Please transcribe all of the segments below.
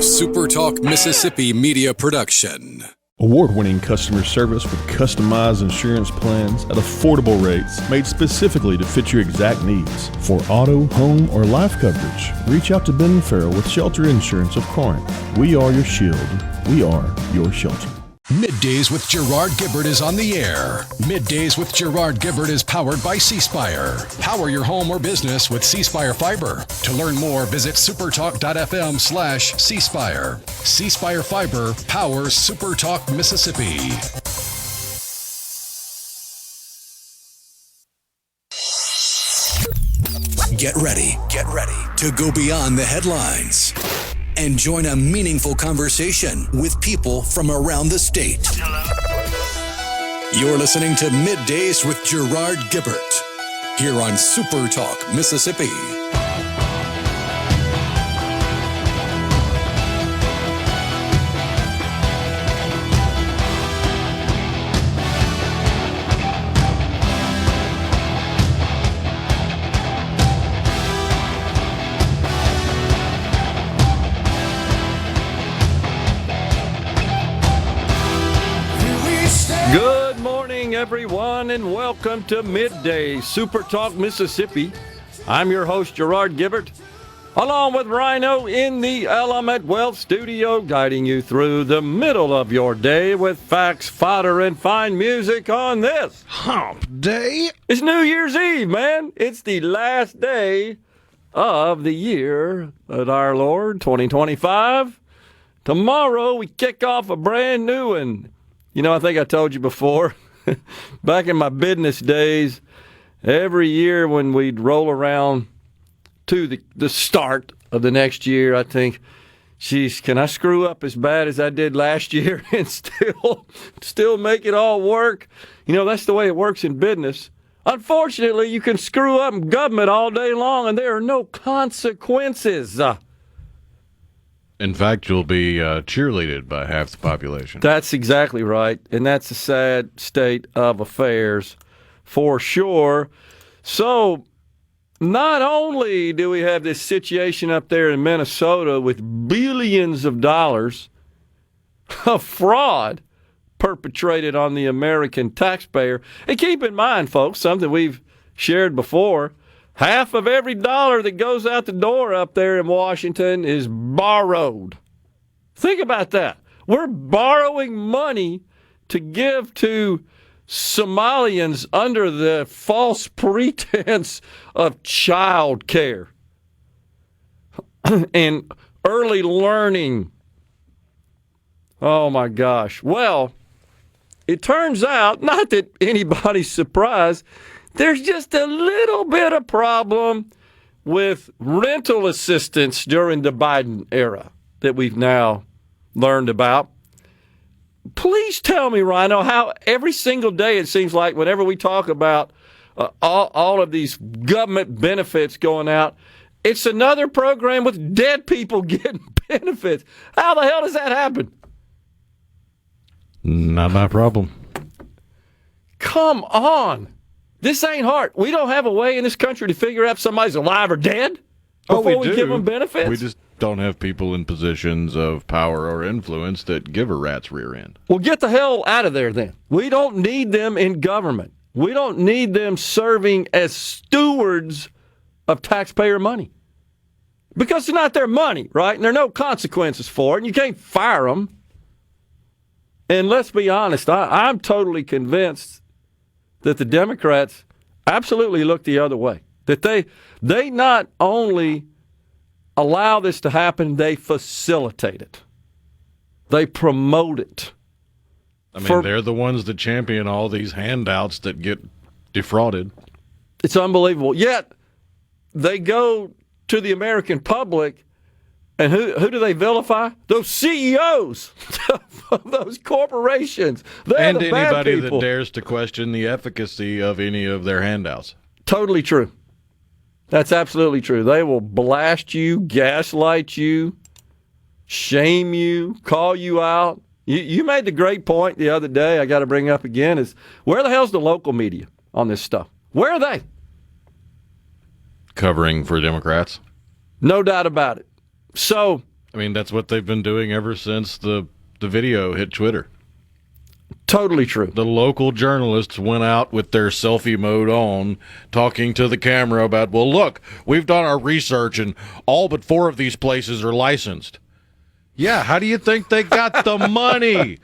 SuperTalk Mississippi media production. Award-winning customer service with customized insurance plans at affordable rates made specifically to fit your exact needs. For auto, home, or life coverage, reach out to Ben Farrell with Shelter Insurance of Corinth. We are your shield. We are your shelter. MidDays with Gerard Gibert is on the air. MidDays with Gerard Gibert is powered by C Spire. Power your home or business with C Spire Fiber. To learn more, visit supertalk.fm/C Spire. C Spire Fiber powers SuperTalk Mississippi. Get ready to go beyond the headlines and join a meaningful conversation with people from around the state. You're listening to MidDays with Gerard Gibert here on SuperTalk Mississippi. Good morning, everyone, and welcome to Midday SuperTalk Mississippi. I'm your host, Gerard Gibert, along with Rhino in the Element Wealth Studio, guiding you through the middle of your day with facts, fodder, and fine music on this Hump Day. It's New Year's Eve, man. It's the last day of the year of our Lord, 2025. Tomorrow, we kick off a brand new one. You know, I think I told you before, back in my business days, every year when we'd roll around to the start of the next year, I think, geez, can I screw up as bad as I did last year and still make it all work? You know, that's the way it works in business. Unfortunately, you can screw up in government all day long and there are no consequences. In fact, you'll be cheerleaded by half the population. That's exactly right, and that's a sad state of affairs for sure. So not only do we have this situation up there in Minnesota with billions of dollars of fraud perpetrated on the American taxpayer, and keep in mind, folks, something we've shared before, half of every dollar that goes out the door up there in Washington is borrowed. Think about that. We're borrowing money to give to Somalians under the false pretense of child care and early learning. Oh, my gosh. Well, it turns out, not that anybody's surprised, there's just a little bit of problem with rental assistance during the Biden era that we've now learned about. Please tell me, Rhino, how every single day it seems like whenever we talk about all of these government benefits going out, it's another program with dead people getting benefits. How the hell does that happen? Not my problem. Come on. This ain't hard. We don't have a way in this country to figure out if somebody's alive or dead before we give them benefits. We just don't have people in positions of power or influence that give a rat's rear end. Well, get the hell out of there then. We don't need them in government. We don't need them serving as stewards of taxpayer money. Because it's not their money, right? And there are no consequences for it, and you can't fire them. And let's be honest, I'm totally convinced that the Democrats absolutely look the other way. That they not only allow this to happen, they facilitate it. They promote it. I mean, they're the ones that champion all these handouts that get defrauded. It's unbelievable. Yet, they go to the American public, and who do they vilify? Those CEOs of those corporations. They're and the bad anybody people that dares to question the efficacy of any of their handouts. Totally true. That's absolutely true. They will blast you, gaslight you, shame you, call you out. You made the great point the other day, I got to bring up again, is where the hell's the local media on this stuff? Where are they? Covering for Democrats? No doubt about it. So I mean, that's what they've been doing ever since the video hit Twitter. Totally true. The local journalists went out with their selfie mode on, talking to the camera about, well, look, we've done our research, and all but 4 of these places are licensed. Yeah, how do you think they got the money?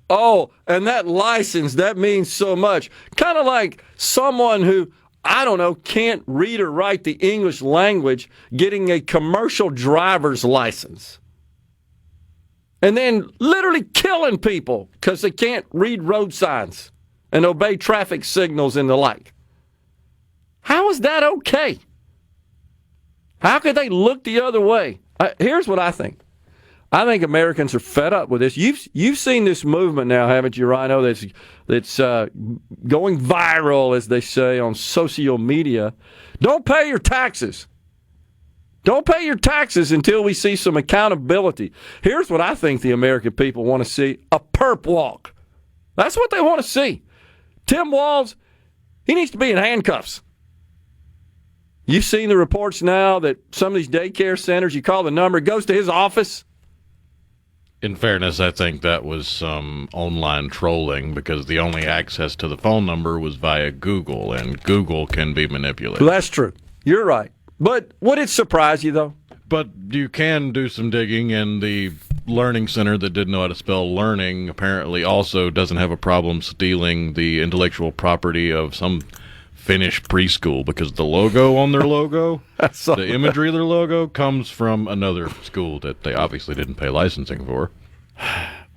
Oh, and that license, that means so much. Kind of like someone who, I don't know, can't read or write the English language getting a commercial driver's license. And then literally killing people because they can't read road signs and obey traffic signals and the like. How is that okay? How could they look the other way? Here's what I think. I think Americans are fed up with this. You've seen this movement now, haven't you, Rhino? That's going viral, as they say, on social media. Don't pay your taxes. Don't pay your taxes until we see some accountability. Here's what I think the American people want to see: a perp walk. That's what they want to see. Tim Walz, he needs to be in handcuffs. You've seen the reports now that some of these daycare centers, you call the number, it goes to his office. In fairness, I think that was some online trolling because the only access to the phone number was via Google, and Google can be manipulated. Well, that's true. You're right. But would it surprise you, though? But you can do some digging, and the learning center that didn't know how to spell learning apparently also doesn't have a problem stealing the intellectual property of some Finnish preschool because the logo on their logo, the imagery of their logo, comes from another school that they obviously didn't pay licensing for.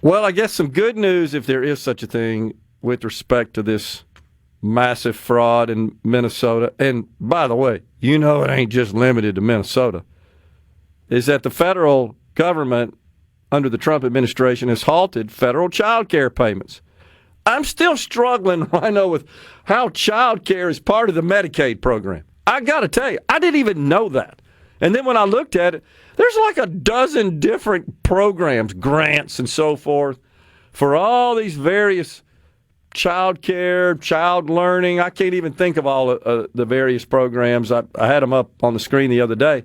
Well, I guess some good news, if there is such a thing, with respect to this massive fraud in Minnesota. And by the way, you know it ain't just limited to Minnesota, is that the federal government under the Trump administration has halted federal child care payments. I'm still struggling, I know, with how child care is part of the Medicaid program. I got to tell you, I didn't even know that. And then when I looked at it, there's like a dozen different programs, grants and so forth, for all these various child care, child learning. I can't even think of all the various programs. I had them up on the screen the other day.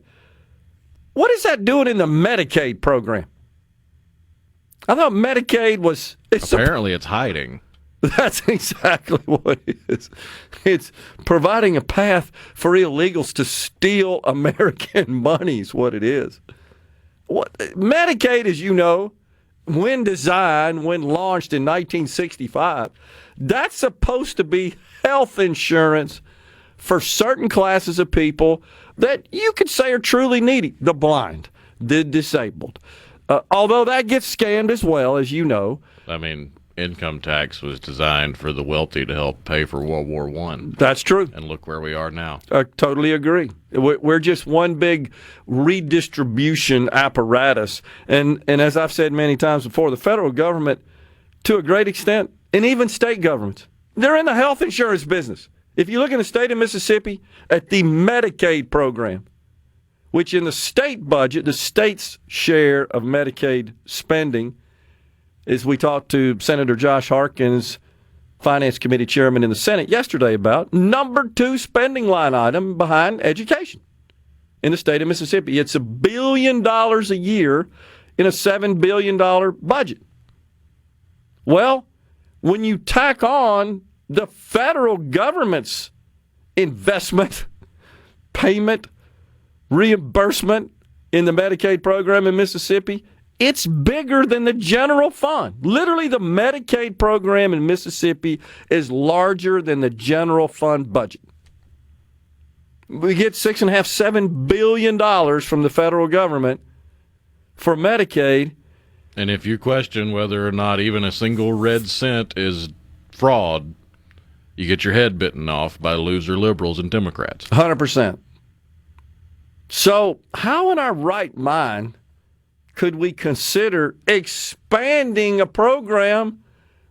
What is that doing in the Medicaid program? I thought Medicaid was... Apparently it's hiding. That's exactly what it is. It's providing a path for illegals to steal American money is what it is. Medicaid, as you know, when designed, when launched in 1965, that's supposed to be health insurance for certain classes of people that you could say are truly needy. The blind, the disabled. Although that gets scammed as well, as you know. I mean, income tax was designed for the wealthy to help pay for World War I. That's true. And look where we are now. I totally agree. We're just one big redistribution apparatus. And as I've said many times before, the federal government, to a great extent, and even state governments, they're in the health insurance business. If you look in the state of Mississippi at the Medicaid program, which in the state budget, the state's share of Medicaid spending, as we talked to Senator Josh Harkins, Finance Committee Chairman in the Senate yesterday about, number 2 spending line item behind education in the state of Mississippi. It's $1 billion a year in a $7 billion budget. Well, when you tack on the federal government's investment, payment, reimbursement in the Medicaid program in Mississippi, it's bigger than the general fund. Literally, the Medicaid program in Mississippi is larger than the general fund budget. We get $6.5–7 billion from the federal government for Medicaid. And if you question whether or not even a single red cent is fraud, you get your head bitten off by loser liberals and Democrats. 100%. So how in our right mind could we consider expanding a program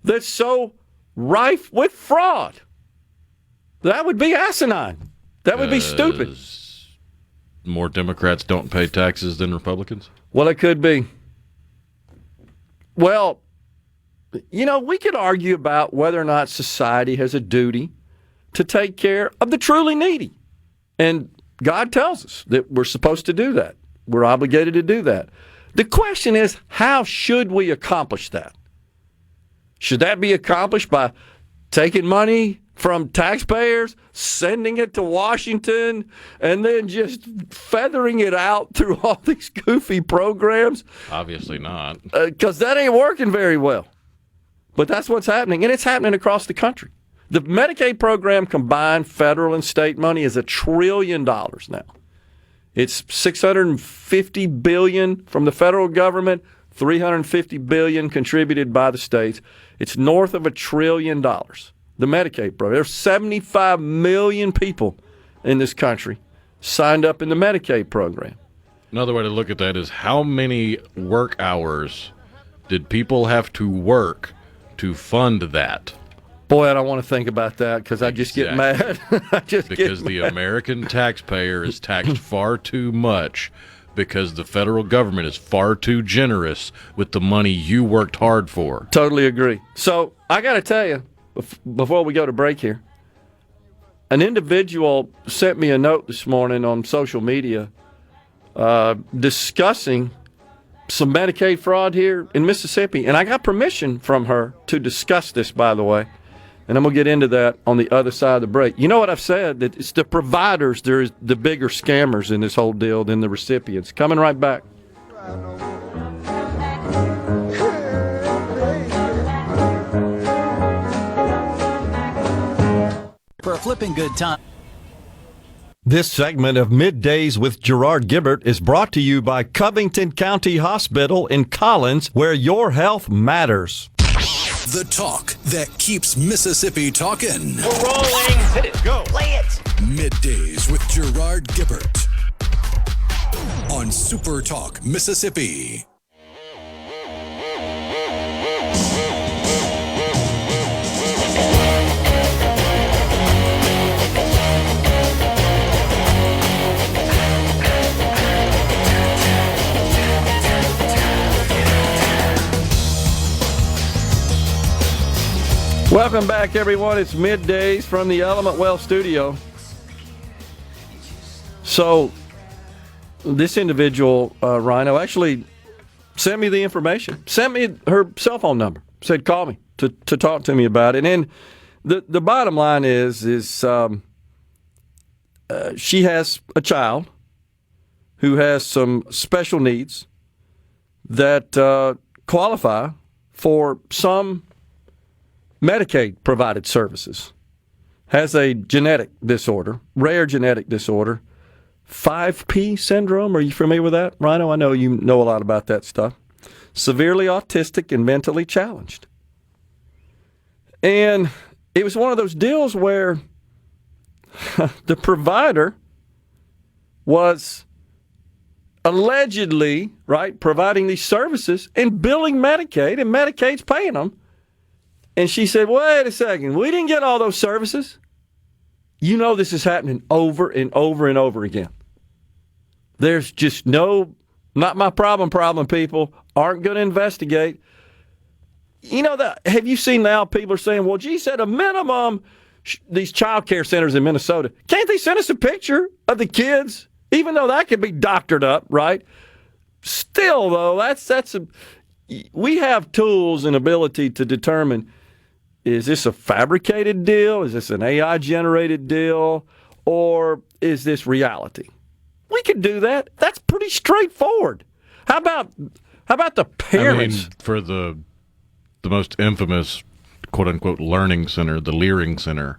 that's so rife with fraud? That would be asinine. That would be stupid. More Democrats don't pay taxes than Republicans? Well, it could be. Well, you know, we could argue about whether or not society has a duty to take care of the truly needy. And God tells us that we're supposed to do that. We're obligated to do that. The question is, how should we accomplish that? Should that be accomplished by taking money from taxpayers, sending it to Washington, and then just feathering it out through all these goofy programs? Obviously not. Because that ain't working very well. But that's what's happening, and it's happening across the country. The Medicaid program combined federal and state money is $1 trillion now. It's $650 billion from the federal government, $350 billion contributed by the states. It's north of $1 trillion. The Medicaid program. There's 75 million people in this country signed up in the Medicaid program. Another way to look at that is how many work hours did people have to work to fund that? Boy, I don't want to think about that because I just get mad. Because the American taxpayer is taxed far too much because the federal government is far too generous with the money you worked hard for. Totally agree. So I got to tell you, before we go to break here, an individual sent me a note this morning on social media discussing some Medicaid fraud here in Mississippi. And I got permission from her to discuss this, by the way. And I'm going to get into that on the other side of the break. You know what I've said? That it's the providers, there's the bigger scammers in this whole deal than the recipients. Coming right back. For a flipping good time. This segment of Middays with Gerard Gibert is brought to you by Covington County Hospital in Collins, where your health matters. The talk that keeps Mississippi talking. We're rolling. Hit it. Go. Play it. Middays with Gerard Gibert on SuperTalk Mississippi. Welcome back, everyone. It's Middays from the Element Well studio. So, this individual, Rhino, actually sent me the information, sent me her cell phone number, said call me to talk to me about it. And the bottom line is she has a child who has some special needs that qualify for some Medicaid provided services, has a genetic disorder, rare genetic disorder, 5P syndrome. Are you familiar with that, Rhino? I know you know a lot about that stuff. Severely autistic and mentally challenged. And it was one of those deals where the provider was allegedly, right, providing these services and billing Medicaid, and Medicaid's paying them. And she said, wait a second, we didn't get all those services. You know this is happening over and over and over again. There's just not my problem, people. Aren't going to investigate. You know, have you seen now people are saying, well, geez, at a minimum, these child care centers in Minnesota, can't they send us a picture of the kids? Even though that could be doctored up, right? Still, though, we have tools and ability to determine, is this a fabricated deal? Is this an AI-generated deal? Or is this reality? We could do that. That's pretty straightforward. How about the parents? I mean, for the most infamous, quote-unquote, learning center, the Leering Center,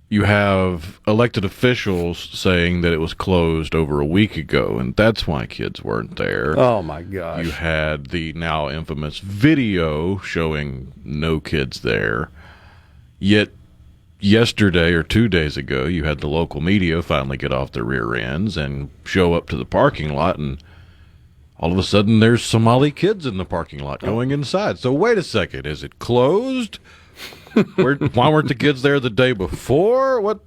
you have elected officials saying that it was closed over a week ago, and that's why kids weren't there. Oh, my gosh. You had the now infamous video showing no kids there. Yet yesterday or 2 days ago, you had the local media finally get off their rear ends and show up to the parking lot, and all of a sudden there's Somali kids in the parking lot going inside. So wait a second, is it closed? Why weren't the kids there the day before? What?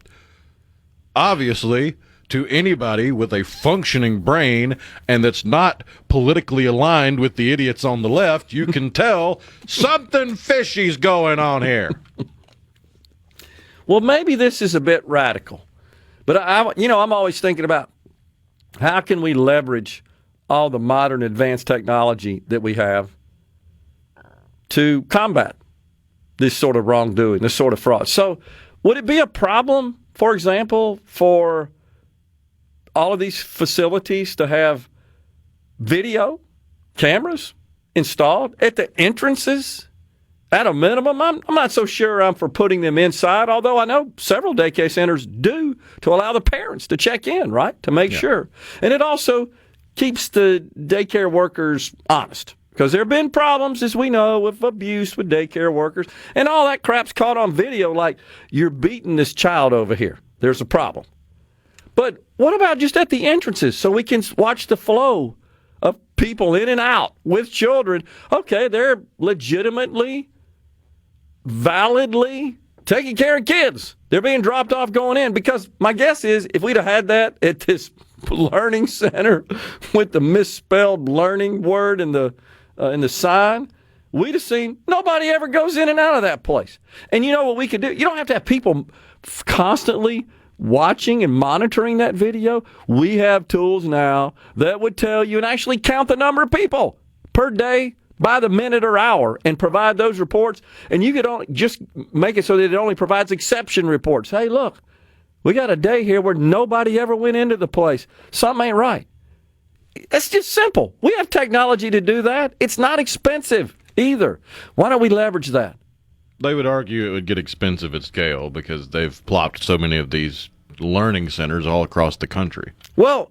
Obviously, to anybody with a functioning brain and that's not politically aligned with the idiots on the left, you can tell something fishy's going on here. Well, maybe this is a bit radical, but I'm always thinking about How can we leverage all the modern advanced technology that we have to combat this sort of wrongdoing, this sort of fraud? So would it be a problem, for example, for all of these facilities to have video cameras installed at the entrances at a minimum? I'm not so sure I'm for putting them inside, although I know several daycare centers do, to allow the parents to check in, right, to make sure. And it also keeps the daycare workers honest, because there have been problems, as we know, with abuse with daycare workers, and all that crap's caught on video, like you're beating this child over here. There's a problem. But what about just at the entrances so we can watch the flow of people in and out with children? Okay, they're legitimately, validly taking care of kids. They're being dropped off going in, because my guess is if we'd have had that at this learning center with the misspelled learning word in the sign, we'd have seen nobody ever goes in and out of that place. And you know what we could do? You don't have to have people constantly watching and monitoring that video. We have tools now that would tell you and actually count the number of people per day by the minute or hour and provide those reports. And you could only just make it so that it only provides exception reports. Hey, look, we got a day here where nobody ever went into the place. Something ain't right. That's just simple. We have technology to do that. It's not expensive either. Why don't we leverage that? They would argue it would get expensive at scale because they've plopped so many of these learning centers all across the country. Well,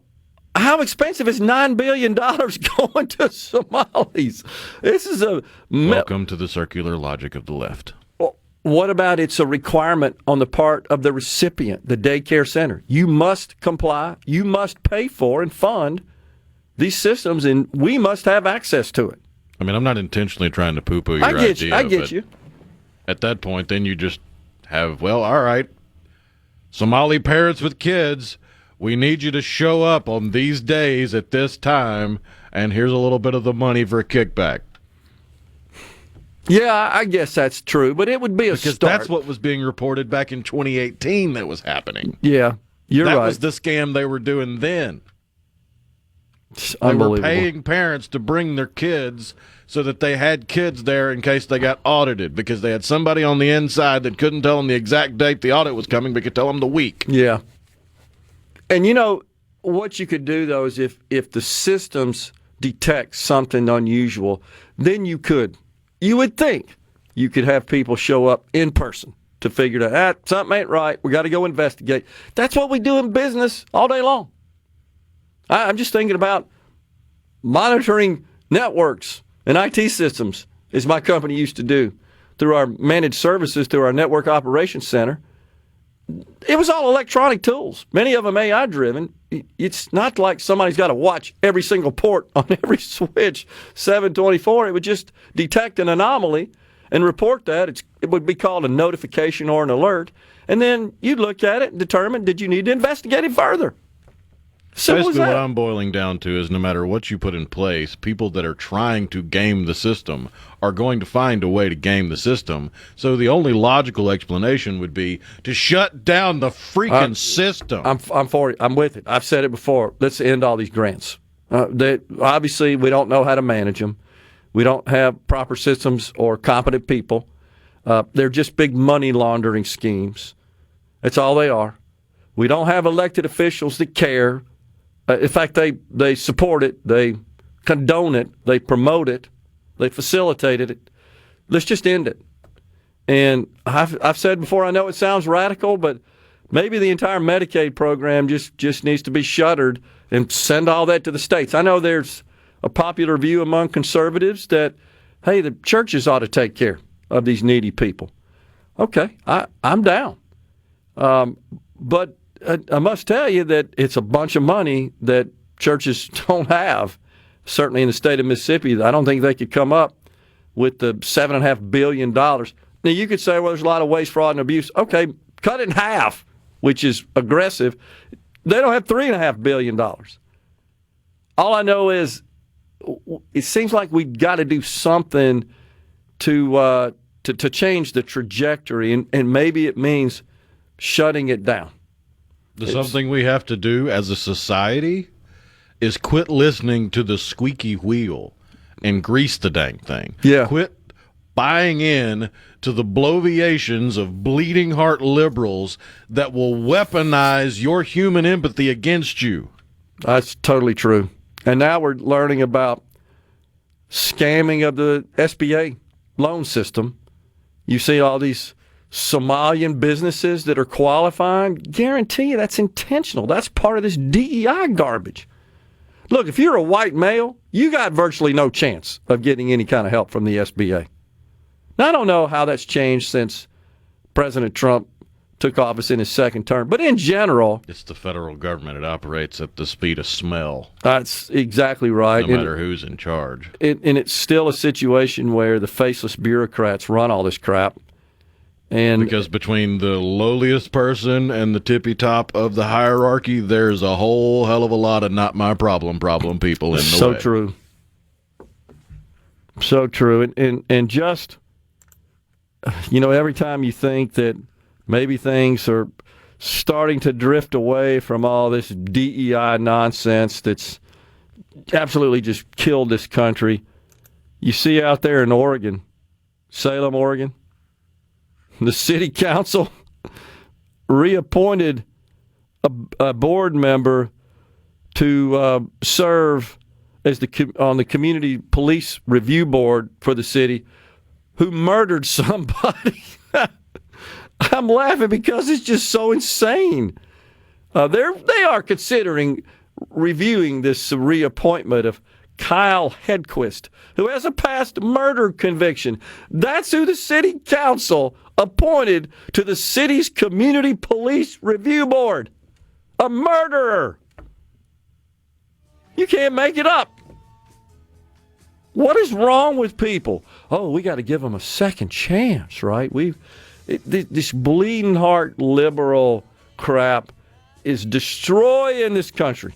how expensive is $9 billion going to Somalis? This is a... Welcome to the circular logic of the left. Well, what about it's a requirement on the part of the recipient, the daycare center? You must comply. You must pay for and fund these systems, and we must have access to it. I mean, I'm not intentionally trying to poo-poo your idea. I get you. At that point, then you just have, well, all right, Somali parents with kids, we need you to show up on these days at this time, and here's a little bit of the money for a kickback. Yeah, I guess that's true, but it would be a start. That's what was being reported back in 2018 that was happening. Yeah, you're right. That was the scam they were doing then. It's they unbelievable. were paying parents to bring their kids so that they had kids there in case they got audited, because they had somebody on the inside that couldn't tell them the exact date the audit was coming, but could tell them the week. Yeah. And you know, what you could do, though, is if the systems detect something unusual, then you would think you could have people show up in person to figure out, something ain't right, we got to go investigate. That's what we do in business all day long. I'm just thinking about monitoring networks and IT systems, as my company used to do, through our managed services, through our network operations center. It was all electronic tools, many of them AI-driven. It's not like somebody's got to watch every single port on every switch 7/24. It would just detect an anomaly and report that. It would be called a notification or an alert. And then you'd look at it and determine, did you need to investigate it further? Basically, what I'm boiling down to is no matter what you put in place, people that are trying to game the system are going to find a way to game the system. So the only logical explanation would be to shut down the freaking system. I'm for it. I'm with it. I've said it before. Let's end all these grants. Obviously, we don't know how to manage them. We don't have proper systems or competent people. They're just big money laundering schemes. That's all they are. We don't have elected officials that care. In fact, they support it, they condone it, they promote it, they facilitated it. Let's just end it. And I've said before, I know it sounds radical, but maybe the entire Medicaid program just needs to be shuttered and send all that to the states. I know there's a popular view among conservatives that, hey, the churches ought to take care of these needy people. Okay, I'm down. But I must tell you that it's a bunch of money that churches don't have. Certainly in the state of Mississippi, I don't think they could come up with the $7.5 billion. Now, you could say, well, there's a lot of waste, fraud, and abuse. Okay, cut it in half, which is aggressive. They don't have $3.5 billion. All I know is it seems like we've got to do something to change the trajectory, and maybe it means shutting it down. Something we have to do as a society is quit listening to the squeaky wheel and grease the dang thing. Yeah. Quit buying in to the bloviations of bleeding heart liberals that will weaponize your human empathy against you. That's totally true. And now we're learning about scamming of the SBA loan system. You see all these Somalian businesses that are qualifying. Guarantee you that's intentional. That's part of this DEI garbage. Look, if you're a white male, you got virtually no chance of getting any kind of help from the SBA. Now, I don't know how that's changed since President Trump took office in his second term, but in general, it's the federal government. It operates at the speed of smell. That's exactly right. No matter who's in charge. And it's still a situation where the faceless bureaucrats run all this crap. And because between the lowliest person and the tippy top of the hierarchy, there's a whole hell of a lot of not my problem people in the way. So true. So true. And just, every time you think that maybe things are starting to drift away from all this DEI nonsense that's absolutely just killed this country, you see out there in Oregon, Salem, Oregon, the city council reappointed a board member to serve as on the community police review board for the city who murdered somebody. I'm laughing because it's just so insane. They are considering reviewing this reappointment of Kyle Hedquist, who has a past murder conviction. That's who the city council appointed to the city's community police review board. A murderer. You can't make it up. What is wrong with people? Oh, we got to give them a second chance, right? This bleeding heart liberal crap is destroying this country.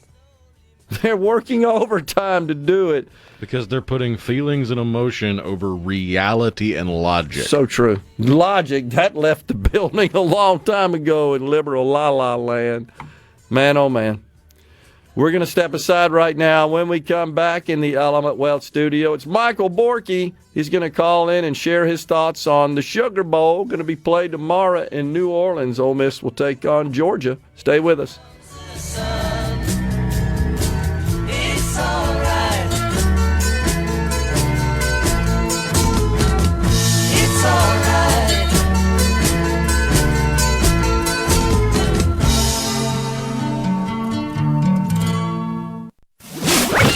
They're working overtime to do it. Because they're putting feelings and emotion over reality and logic. So true. Logic, that left the building a long time ago in liberal la-la land. Man, oh man. We're going to step aside right now. When we come back in the Element Wealth studio, it's Michael Borkey. He's going to call in and share his thoughts on the Sugar Bowl, going to be played tomorrow in New Orleans. Ole Miss will take on Georgia. Stay with us. It's all right. It's all right.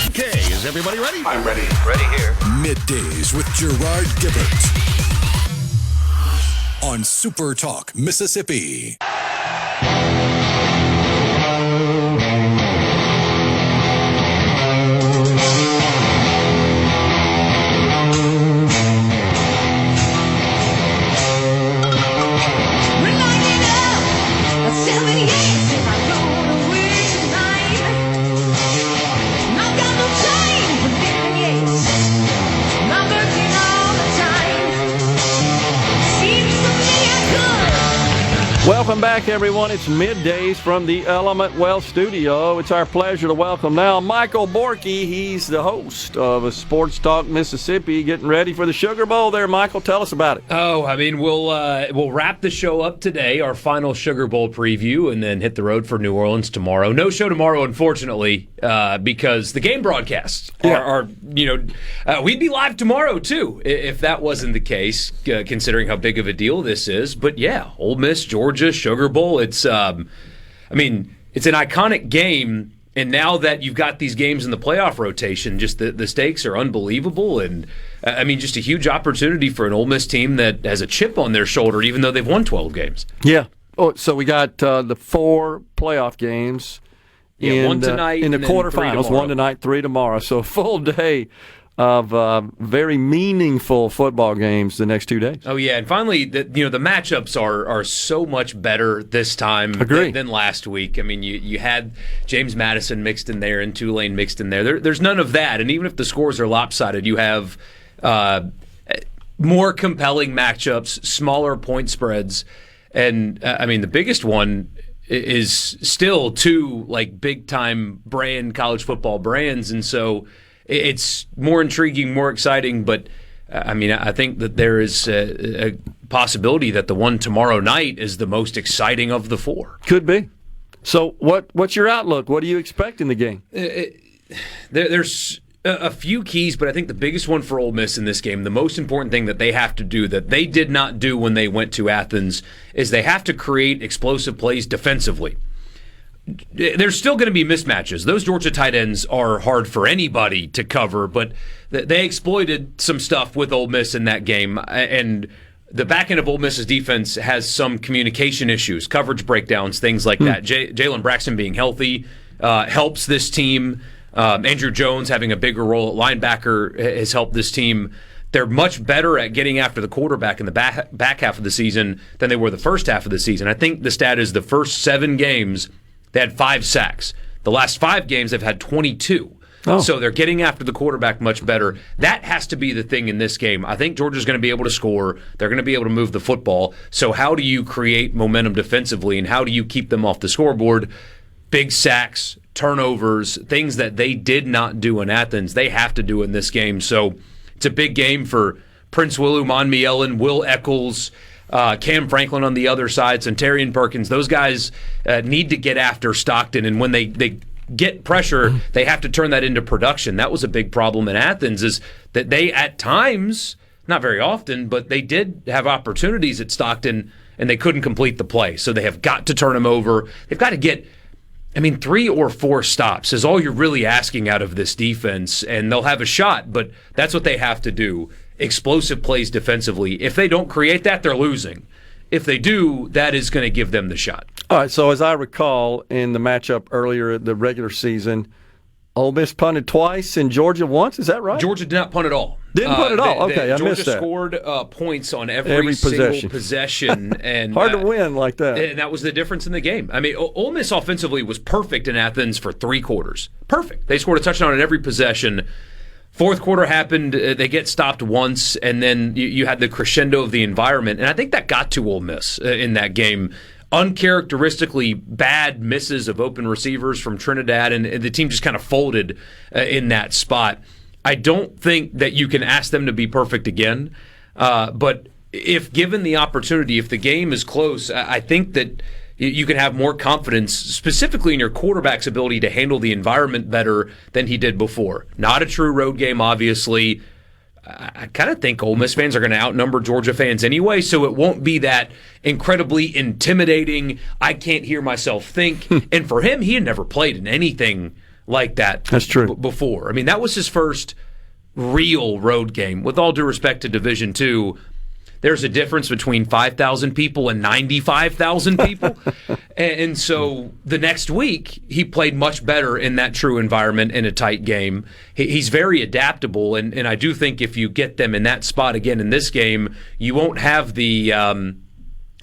Okay, is everybody ready? I'm ready. Ready here. Middays with Gerard Gibert on SuperTalk Mississippi. Welcome back, everyone. It's Middays from the Element Wealth studio. It's our pleasure to welcome now Michael Borkey. He's the host of a SportsTalk Mississippi, getting ready for the Sugar Bowl there. Michael, tell us about it. Oh, I mean, we'll wrap the show up today, our final Sugar Bowl preview, and then hit the road for New Orleans tomorrow. No show tomorrow, unfortunately, because the game broadcasts are we'd be live tomorrow, too, if that wasn't the case, considering how big of a deal this is. But yeah, Ole Miss, Georgia, Sugar Bowl. It's an iconic game, and now that you've got these games in the playoff rotation, just the stakes are unbelievable, and just a huge opportunity for an Ole Miss team that has a chip on their shoulder, even though they've won 12 games. Yeah. Oh, so we got the 4 playoff games. One tonight in the quarterfinals. 1 tonight, 3 tomorrow. So a full day of very meaningful football games the next 2 days. Oh yeah, and finally, the matchups are so much better this time than last week. I mean, you had James Madison mixed in there and Tulane mixed in there. There's none of that, and even if the scores are lopsided, you have more compelling matchups, smaller point spreads, and the biggest one is still two like big time brand college football brands, and so it's more intriguing, more exciting. But I mean, I think that there is a possibility that the one tomorrow night is the most exciting of the four. Could be. So what's your outlook? What do you expect in the game? There's a few keys, but I think the biggest one for Ole Miss in this game, the most important thing that they have to do that they did not do when they went to Athens, is they have to create explosive plays defensively. There's still going to be mismatches. Those Georgia tight ends are hard for anybody to cover, but they exploited some stuff with Ole Miss in that game, and the back end of Ole Miss's defense has some communication issues, coverage breakdowns, things like that. Jalen Braxton being healthy helps this team. Andrew Jones having a bigger role at linebacker has helped this team. They're much better at getting after the quarterback in the back half of the season than they were the first half of the season. I think the stat is the first 7 games, they had 5 sacks. The last 5 games, they've had 22. Oh. So they're getting after the quarterback much better. That has to be the thing in this game. I think Georgia's going to be able to score. They're going to be able to move the football. So how do you create momentum defensively, and how do you keep them off the scoreboard? Big sacks, turnovers, things that they did not do in Athens, they have to do in this game. So it's a big game for Prince Willu, Monmielen, Will Eccles, Cam Franklin on the other side, Centarian Perkins. Those guys need to get after Stockton, and when they get pressure, they have to turn that into production. That was a big problem in Athens, is that they at times, not very often, but they did have opportunities at Stockton, and they couldn't complete the play. So they have got to turn them over. They've got to get 3 or 4 stops is all you're really asking out of this defense, and they'll have a shot, but that's what they have to do. Explosive plays defensively. If they don't create that, they're losing. If they do, that is going to give them the shot. All right, so as I recall in the matchup earlier in the regular season, Ole Miss punted twice and Georgia once. Is that right? Georgia did not punt at all. Didn't punt at all? Okay, I missed that. Georgia scored points on every single possession. And hard to win like that. And that was the difference in the game. I mean, Ole Miss offensively was perfect in Athens for 3 quarters. Perfect. They scored a touchdown in every possession. Fourth quarter happened, they get stopped once, and then you had the crescendo of the environment. And I think that got to Ole Miss in that game. Uncharacteristically bad misses of open receivers from Trinidad, and the team just kind of folded in that spot. I don't think that you can ask them to be perfect again, but if given the opportunity, if the game is close, I think that you can have more confidence, specifically in your quarterback's ability to handle the environment better than he did before. Not a true road game, obviously. I kind of think Ole Miss fans are going to outnumber Georgia fans anyway, so it won't be that incredibly intimidating, I can't hear myself think. And for him, he had never played in anything like that. That's true. Before. I mean, that was his first real road game. With all due respect to Division II, there's a difference between 5,000 people and 95,000 people. And so the next week, he played much better in that true environment in a tight game. He's very adaptable, and I do think if you get them in that spot again in this game, you won't have the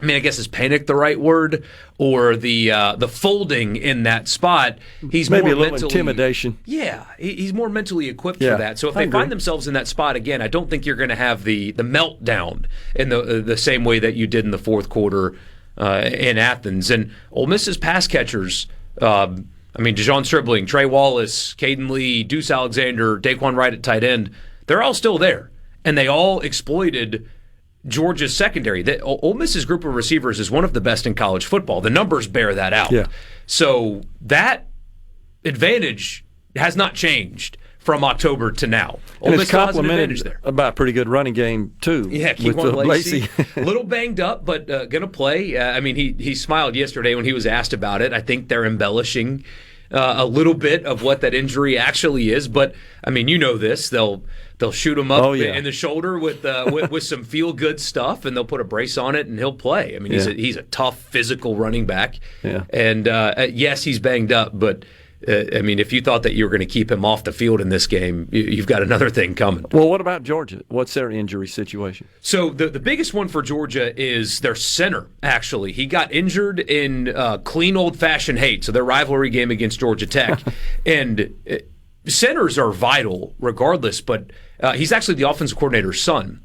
I guess is panic the right word, or the folding in that spot. He's maybe more a little mentally, intimidation. Yeah, he's more mentally equipped for that. So if they find themselves in that spot again, I don't think you're going to have the meltdown in the same way that you did in the fourth quarter in Athens. And Ole Miss's pass catchers, DeJon Stribling, Trey Wallace, Caden Lee, Deuce Alexander, Daquan Wright at tight end, they're all still there, and they all exploited Georgia's secondary. Ole Miss's group of receivers is one of the best in college football. The numbers bear that out. Yeah. So that advantage has not changed from October to now. Ole Miss has an advantage there. About a pretty good running game, too. Yeah, Keewan Lacey. A little banged up, but going to play. He smiled yesterday when he was asked about it. I think they're embellishing a little bit of what that injury actually is. But, you know this. They'll shoot him up in the shoulder with some feel-good stuff, and they'll put a brace on it, and he'll play. He's a tough, physical running back. Yeah. And, yes, he's banged up, but, if you thought that you were going to keep him off the field in this game, you've got another thing coming. Well, what about Georgia? What's their injury situation? So the biggest one for Georgia is their center, actually. He got injured in clean old-fashioned hate, so their rivalry game against Georgia Tech. And centers are vital regardless, but he's actually the offensive coordinator's son.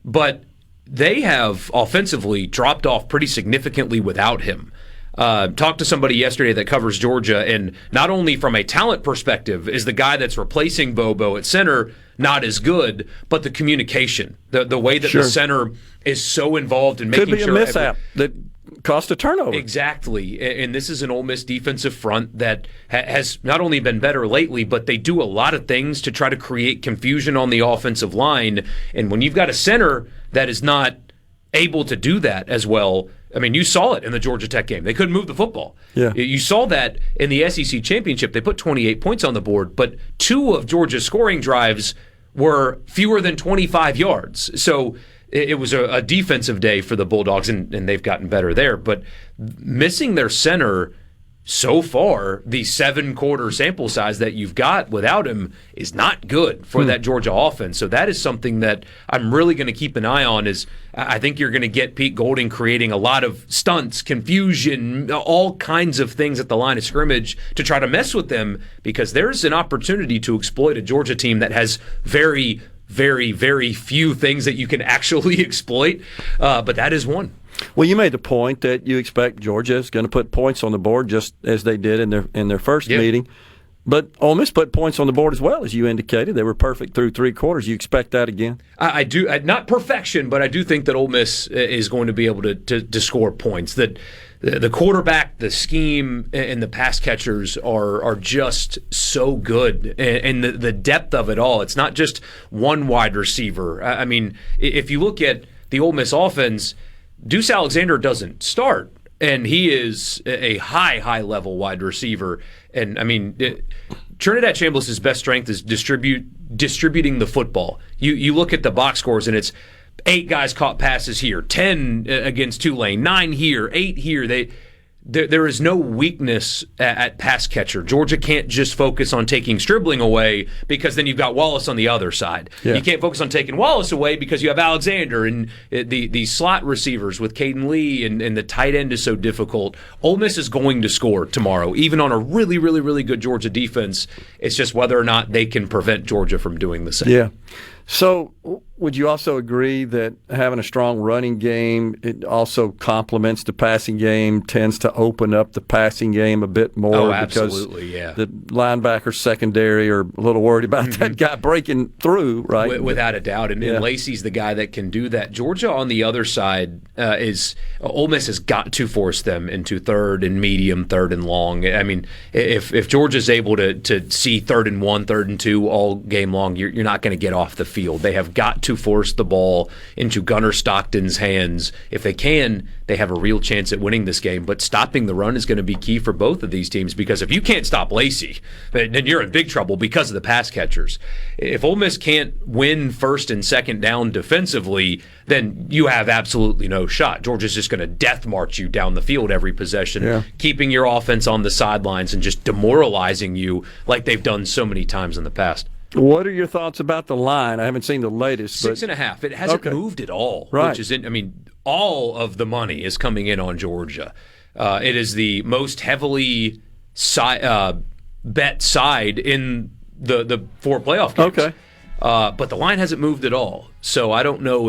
But they have offensively dropped off pretty significantly without him. Talked to somebody yesterday that covers Georgia, and not only from a talent perspective is the guy that's replacing Bobo at center not as good, but the communication, the way that the center is so involved in making sure. Could be a mishap that cost a turnover. Exactly. And this is an Ole Miss defensive front that has not only been better lately, but they do a lot of things to try to create confusion on the offensive line. And when you've got a center that is not able to do that as well, I mean, you saw it in the Georgia Tech game. They couldn't move the football. Yeah. You saw that in the SEC championship. They put 28 points on the board, but 2 of Georgia's scoring drives were fewer than 25 yards. So it was a defensive day for the Bulldogs, and they've gotten better there. But missing their center so far, the 7-quarter sample size that you've got without him is not good for that Georgia offense. So that is something that I'm really going to keep an eye on. Is I think you're going to get Pete Golding creating a lot of stunts, confusion, all kinds of things at the line of scrimmage to try to mess with them, because there's an opportunity to exploit a Georgia team that has very, very, very few things that you can actually exploit, but that is one. Well, you made the point that you expect Georgia is going to put points on the board just as they did in their first meeting. But Ole Miss put points on the board as well, as you indicated. They were perfect through 3 quarters. You expect that again? I do. Not perfection, but I do think that Ole Miss is going to be able to score points. That the quarterback, the scheme, and the pass catchers are just so good. And the depth of it all. It's not just one wide receiver. I mean, if you look at the Ole Miss offense, Deuce Alexander doesn't start, and he is a high level wide receiver. And I mean, Trinidad Chambliss' best strength is distributing the football. You look at the box scores, and it's 8 guys caught passes here, 10 against Tulane, 9 here, 8 here. There is no weakness at pass catcher. Georgia can't just focus on taking Stribling away, because then you've got Wallace on the other side. Yeah. You can't focus on taking Wallace away because you have Alexander and the slot receivers with Caden Lee, and the tight end is so difficult. Ole Miss is going to score tomorrow, even on a really, really, really good Georgia defense. It's just whether or not they can prevent Georgia from doing the same. Yeah. So would you also agree that having a strong running game, it also complements the passing game, tends to open up the passing game a bit more? Oh, absolutely, because the linebacker secondary are a little worried about that guy breaking through, right? Without a doubt. And Lacey's the guy that can do that. Georgia on the other side Ole Miss has got to force them into 3rd and medium, 3rd and long. I mean, if Georgia's able to see 3rd and 1, 3rd and 2 all game long, you're not going to get off the field. They have got to force the ball into Gunnar Stockton's hands. If they can, they have a real chance at winning this game. But stopping the run is going to be key for both of these teams, because if you can't stop Lacey, then you're in big trouble because of the pass catchers. If Ole Miss can't win 1st and 2nd down defensively, then you have absolutely no shot. Georgia's just going to death march you down the field every possession, keeping your offense on the sidelines and just demoralizing you like they've done so many times in the past. What are your thoughts about the line? I haven't seen the latest. 6.5. It hasn't moved at all. Right. Which is, all of the money is coming in on Georgia. It is the most heavily bet side in the 4 playoff games. Okay. But the line hasn't moved at all. So I don't know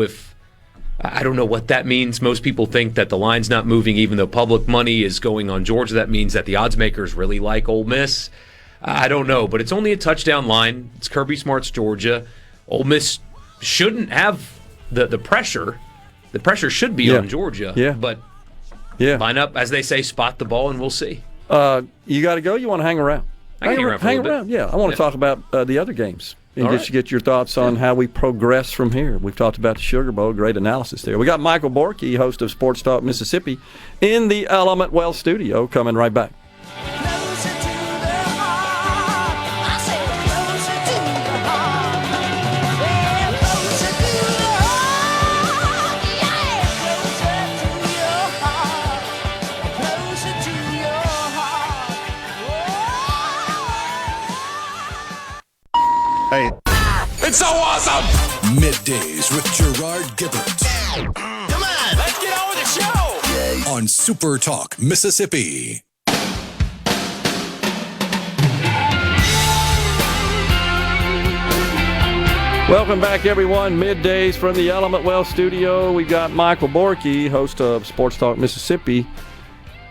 what that means. Most people think that the line's not moving even though public money is going on Georgia. That means that the odds makers really like Ole Miss. I don't know, but it's only a touchdown line. It's Kirby Smart's Georgia. Ole Miss shouldn't have the pressure. The pressure should be on Georgia. Yeah. But line up, as they say, spot the ball, and we'll see. You got to go? You want to hang around? Hang around. Yeah. I want to talk about the other games and just get your thoughts on how we progress from here. We've talked about the Sugar Bowl. Great analysis there. We got Michael Borkey, host of Sports Talk Mississippi, in the Element Well studio, coming right back. Hey. It's so awesome! Middays with Gerard Gibert. Come on, let's get on with the show! On SuperTalk Mississippi. Welcome back, everyone. Middays from the Element Well studio. We've got Michael Borkey, host of Sports Talk Mississippi,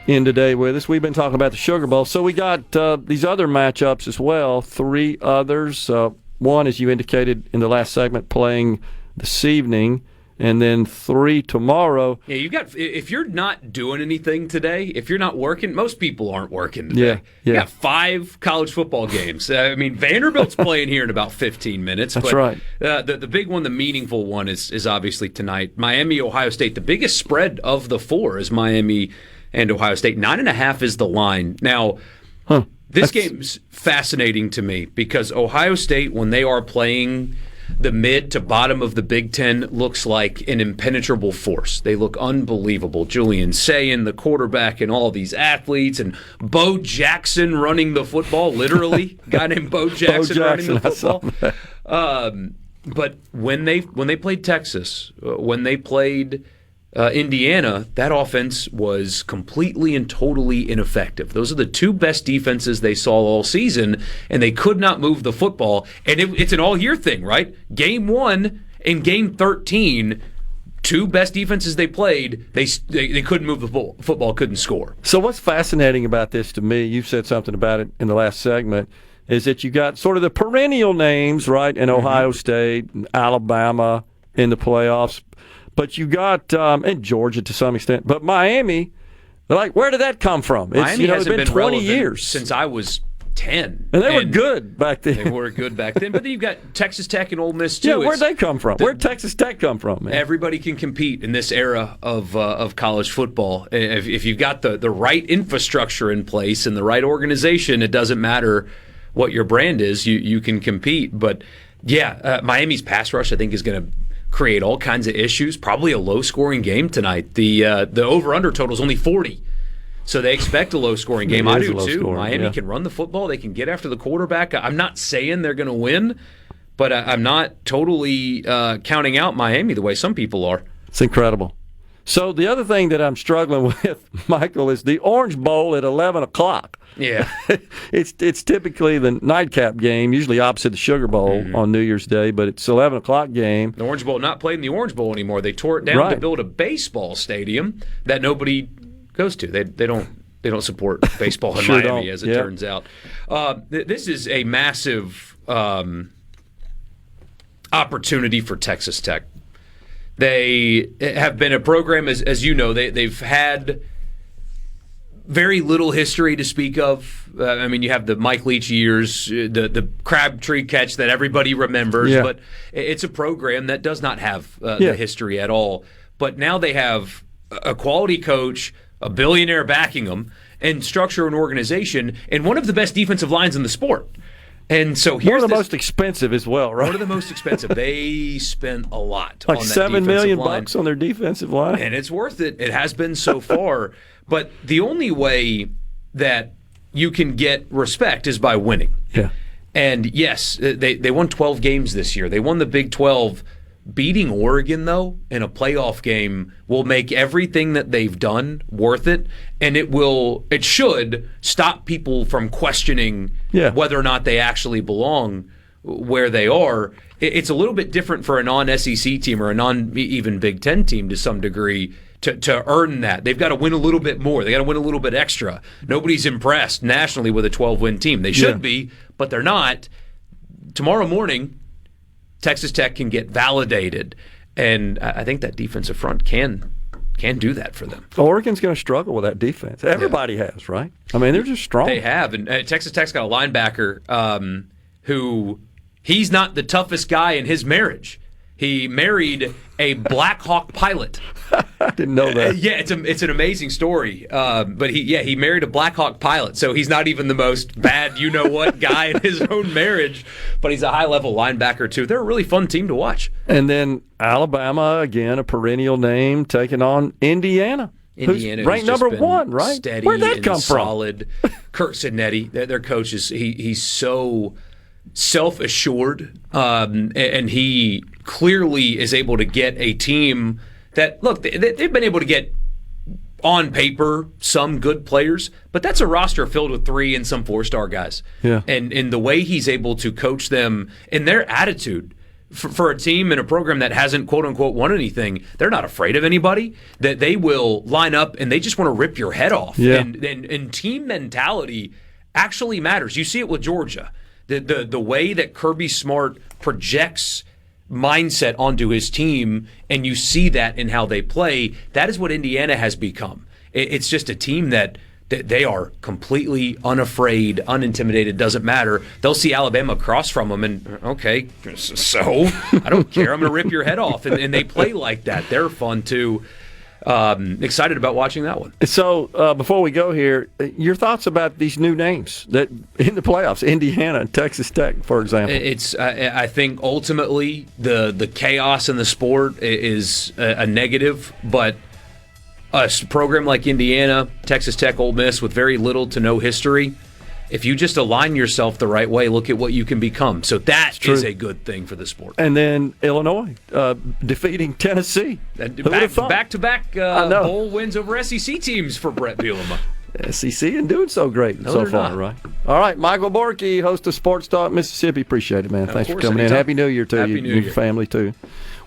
in today with us. We've been talking about the Sugar Bowl. So we got these other matchups as well, 3 others. One, as you indicated in the last segment, playing this evening, and then 3 tomorrow. Yeah, you got. If you're not doing anything today, if you're not working, most people aren't working today. Yeah. You got 5 college football games. I mean, Vanderbilt's playing here in about 15 minutes. That's but, right. The big one, the meaningful one, is obviously tonight. Miami, Ohio State. The biggest spread of the 4 is Miami and Ohio State. 9.5 is the line. Now, this game's fascinating to me because Ohio State, when they are playing the mid to bottom of the Big Ten, looks like an impenetrable force. They look unbelievable. Julian Sayin, the quarterback, and all these athletes, and Bo Jackson running the football, literally. A guy named Bo Jackson running the football. But when they played Texas, when they played Indiana, that offense was completely and totally ineffective. Those are the 2 best defenses they saw all season, and they could not move the football. And it's an all-year thing, right? Game 1 and Game 13, 2 best defenses they played, they couldn't move the football, couldn't score. So what's fascinating about this to me, you said something about it in the last segment, is that you got sort of the perennial names, right, in Ohio State and Alabama in the playoffs. But you got, and Georgia to some extent, but Miami, like, where did that come from? Miami hasn't been been 20 relevant years since I was 10. And they were good back then. They were good back then. But then you've got Texas Tech and Ole Miss, too. Yeah, where'd they come from? Where'd Texas Tech come from, man? Everybody can compete in this era of college football. If you've got the right infrastructure in place and the right organization, it doesn't matter what your brand is. You can compete. But, yeah, Miami's pass rush, I think, is going to create all kinds of issues. Probably a low-scoring game tonight. The over-under total is only 40. So they expect a low-scoring game. I do, too. Miami can run the football. They can get after the quarterback. I'm not saying they're going to win, but I'm not totally counting out Miami the way some people are. It's incredible. So the other thing that I'm struggling with, Michael, is the Orange Bowl at 11 o'clock. Yeah. It's typically the nightcap game, usually opposite the Sugar Bowl on New Year's Day, but it's 11 o'clock game. The Orange Bowl not played in the Orange Bowl anymore. They tore it down to build a baseball stadium that nobody goes to. They don't support baseball in Miami, as it turns out. This is a massive opportunity for Texas Tech. They have been a program, as you know, they've had very little history to speak of. I mean, you have the Mike Leach years, the Crabtree catch that everybody remembers, but it's a program that does not have the history at all. But now they have a quality coach, a billionaire backing them, and structure an organization, and one of the best defensive lines in the sport. And so here's one of the most expensive as well, right? One of the most expensive. They spent a lot like on that $7 million line. on their defensive line, and it's worth it. It has been so far. But the only way that you can get respect is by winning. Yeah. And yes, they won 12 games this year. They won the Big 12. Beating Oregon, though, in a playoff game will make everything that they've done worth it, and it should stop people from questioning whether or not they actually belong where they are. It's a little bit different for a non-SEC team or a non-even Big Ten team to some degree to earn that. They've got to win a little bit more. They got to win a little bit extra. Nobody's impressed nationally with a 12-win team. They should be, but they're not. Tomorrow morning, Texas Tech can get validated, and I think that defensive front can do that for them. Oregon's going to struggle with that defense. Everybody has, right? I mean, they're just strong. They have, and Texas Tech's got a linebacker who he's not the toughest guy in his marriage. He married a Black Hawk pilot. I didn't know that. Yeah, it's an amazing story. But he married a Black Hawk pilot, so he's not even the most bad you-know-what guy in his own marriage, but he's a high-level linebacker, too. They're a really fun team to watch. And then Alabama, again, a perennial name, taking on Indiana. Indiana, ranked number 1, right? Steady, where'd that come solid. Kirk Cinetti, their coach, he's so self-assured, and he clearly is able to get a team that, look, they've been able to get on paper some good players, but that's a roster filled with 3 and some 4-star guys. Yeah. And the way he's able to coach them and their attitude, for a team and a program that hasn't, quote unquote, won anything, they're not afraid of anybody. That they will line up and they just want to rip your head off. Yeah. And team mentality actually matters. You see it with Georgia. The way that Kirby Smart projects mindset onto his team, and you see that in how they play. That is what Indiana has become. It's just a team that they are completely unafraid, unintimidated, doesn't matter. They'll see Alabama across from them and, okay, so I don't care. I'm going to rip your head off. And they play like that. They're fun, too. Excited about watching that one. So before we go here, your thoughts about these new names that in the playoffs, Indiana and Texas Tech, for example. It's I think ultimately the chaos in the sport is a negative, but a program like Indiana, Texas Tech, Ole Miss with very little to no history, if you just align yourself the right way, look at what you can become. So that is a good thing for the sport. And then Illinois defeating Tennessee. Back-to-back bowl wins over SEC teams for Brett Bielema. SEC isn't doing so great so far, not. right? All right, Michael Borkey, host of Sports Talk Mississippi. Appreciate it, man. Thanks for coming in. Happy New Year to you and your family, too.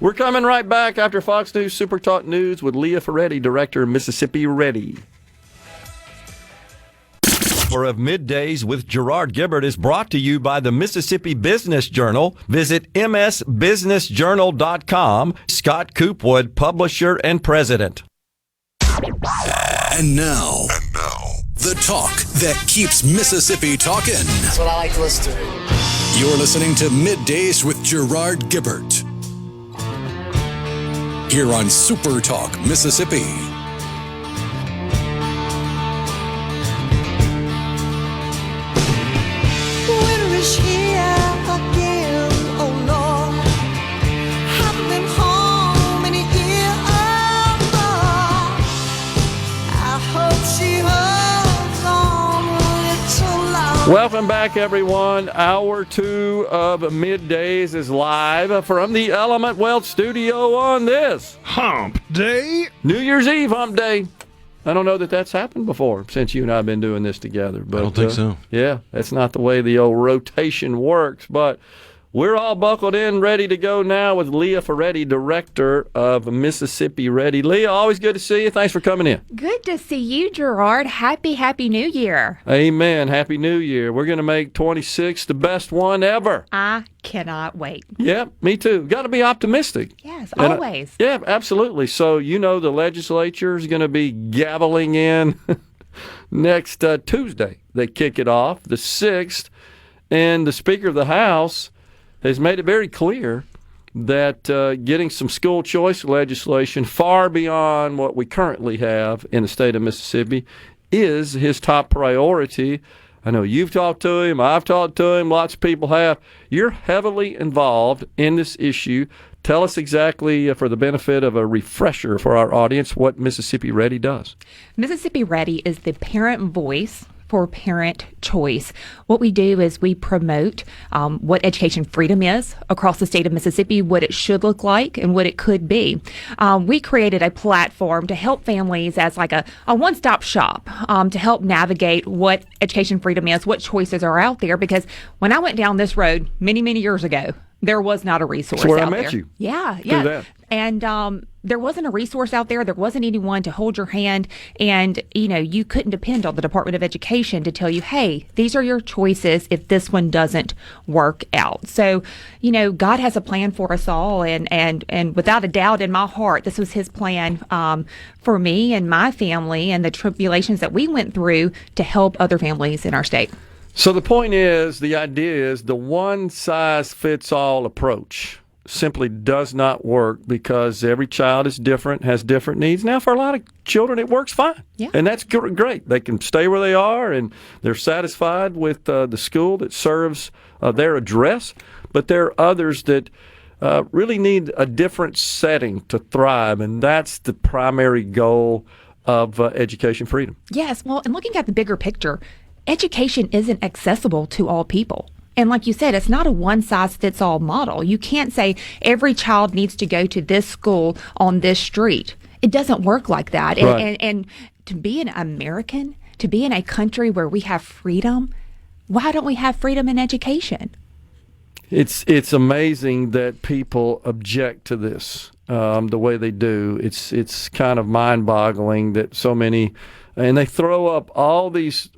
We're coming right back after Fox News Super Talk News with Leah Ferretti, director of Mississippi Ready. Of Middays with Gerard Gibert is brought to you by the Mississippi Business Journal. Visit msbusinessjournal.com. Scott Coopwood, publisher and president. And now, the talk that keeps Mississippi talking. That's what I like to listen to. You're listening to Middays with Gerard Gibert. Here on SuperTalk Mississippi. Welcome back, everyone. Hour 2 of Middays is live from the Element Wealth studio on this Hump Day. New Year's Eve Hump Day. I don't know that that's happened before since you and I have been doing this together. But, I don't think so. Yeah, that's not the way the old rotation works. But we're all buckled in, ready to go now with Leah Ferretti, director of Mississippi Ready. Leah, always good to see you. Thanks for coming in. Good to see you, Gerard. Happy New Year. Amen. Happy New Year. We're going to make 26 the best one ever. I cannot wait. Yeah, me too. Got to be optimistic. Yes, always. Yeah, absolutely. So, the legislature is going to be gaveling in next Tuesday. They kick it off, the 6th, and the Speaker of the House has made it very clear that getting some school choice legislation far beyond what we currently have in the state of Mississippi is his top priority. I know you've talked to him, I've talked to him, lots of people have. You're heavily involved in this issue. Tell us exactly, for the benefit of a refresher for our audience, what Mississippi Ready does. Mississippi Ready is the parent voice for parent choice. What we do is we promote what education freedom is across the state of Mississippi, what it should look like, and what it could be. We created a platform to help families as like a one-stop shop to help navigate what education freedom is, what choices are out there. Because when I went down this road many out there, there was not a resource That's where out I met there. you. Yeah. And there wasn't a resource out there. There wasn't anyone to hold your hand. And, you couldn't depend on the Department of Education to tell you, hey, these are your choices if this one doesn't work out. So, God has a plan for us all. And without a doubt in my heart, this was his plan for me and my family and the tribulations that we went through to help other families in our state. So the point is, the idea is the one-size-fits-all approach simply does not work because every child is different, has different needs. Now, for a lot of children, it works fine. Yeah. And that's great. They can stay where they are, and they're satisfied with the school that serves their address. But there are others that really need a different setting to thrive, and that's the primary goal of education freedom. Yes. Well, and looking at the bigger picture, education isn't accessible to all people. And like you said, it's not a one-size-fits-all model. You can't say every child needs to go to this school on this street. It doesn't work like that. Right. And to be an American, to be in a country where we have freedom, why don't we have freedom in education? It's amazing that people object to this the way they do. It's kind of mind-boggling that so many, and they throw up all these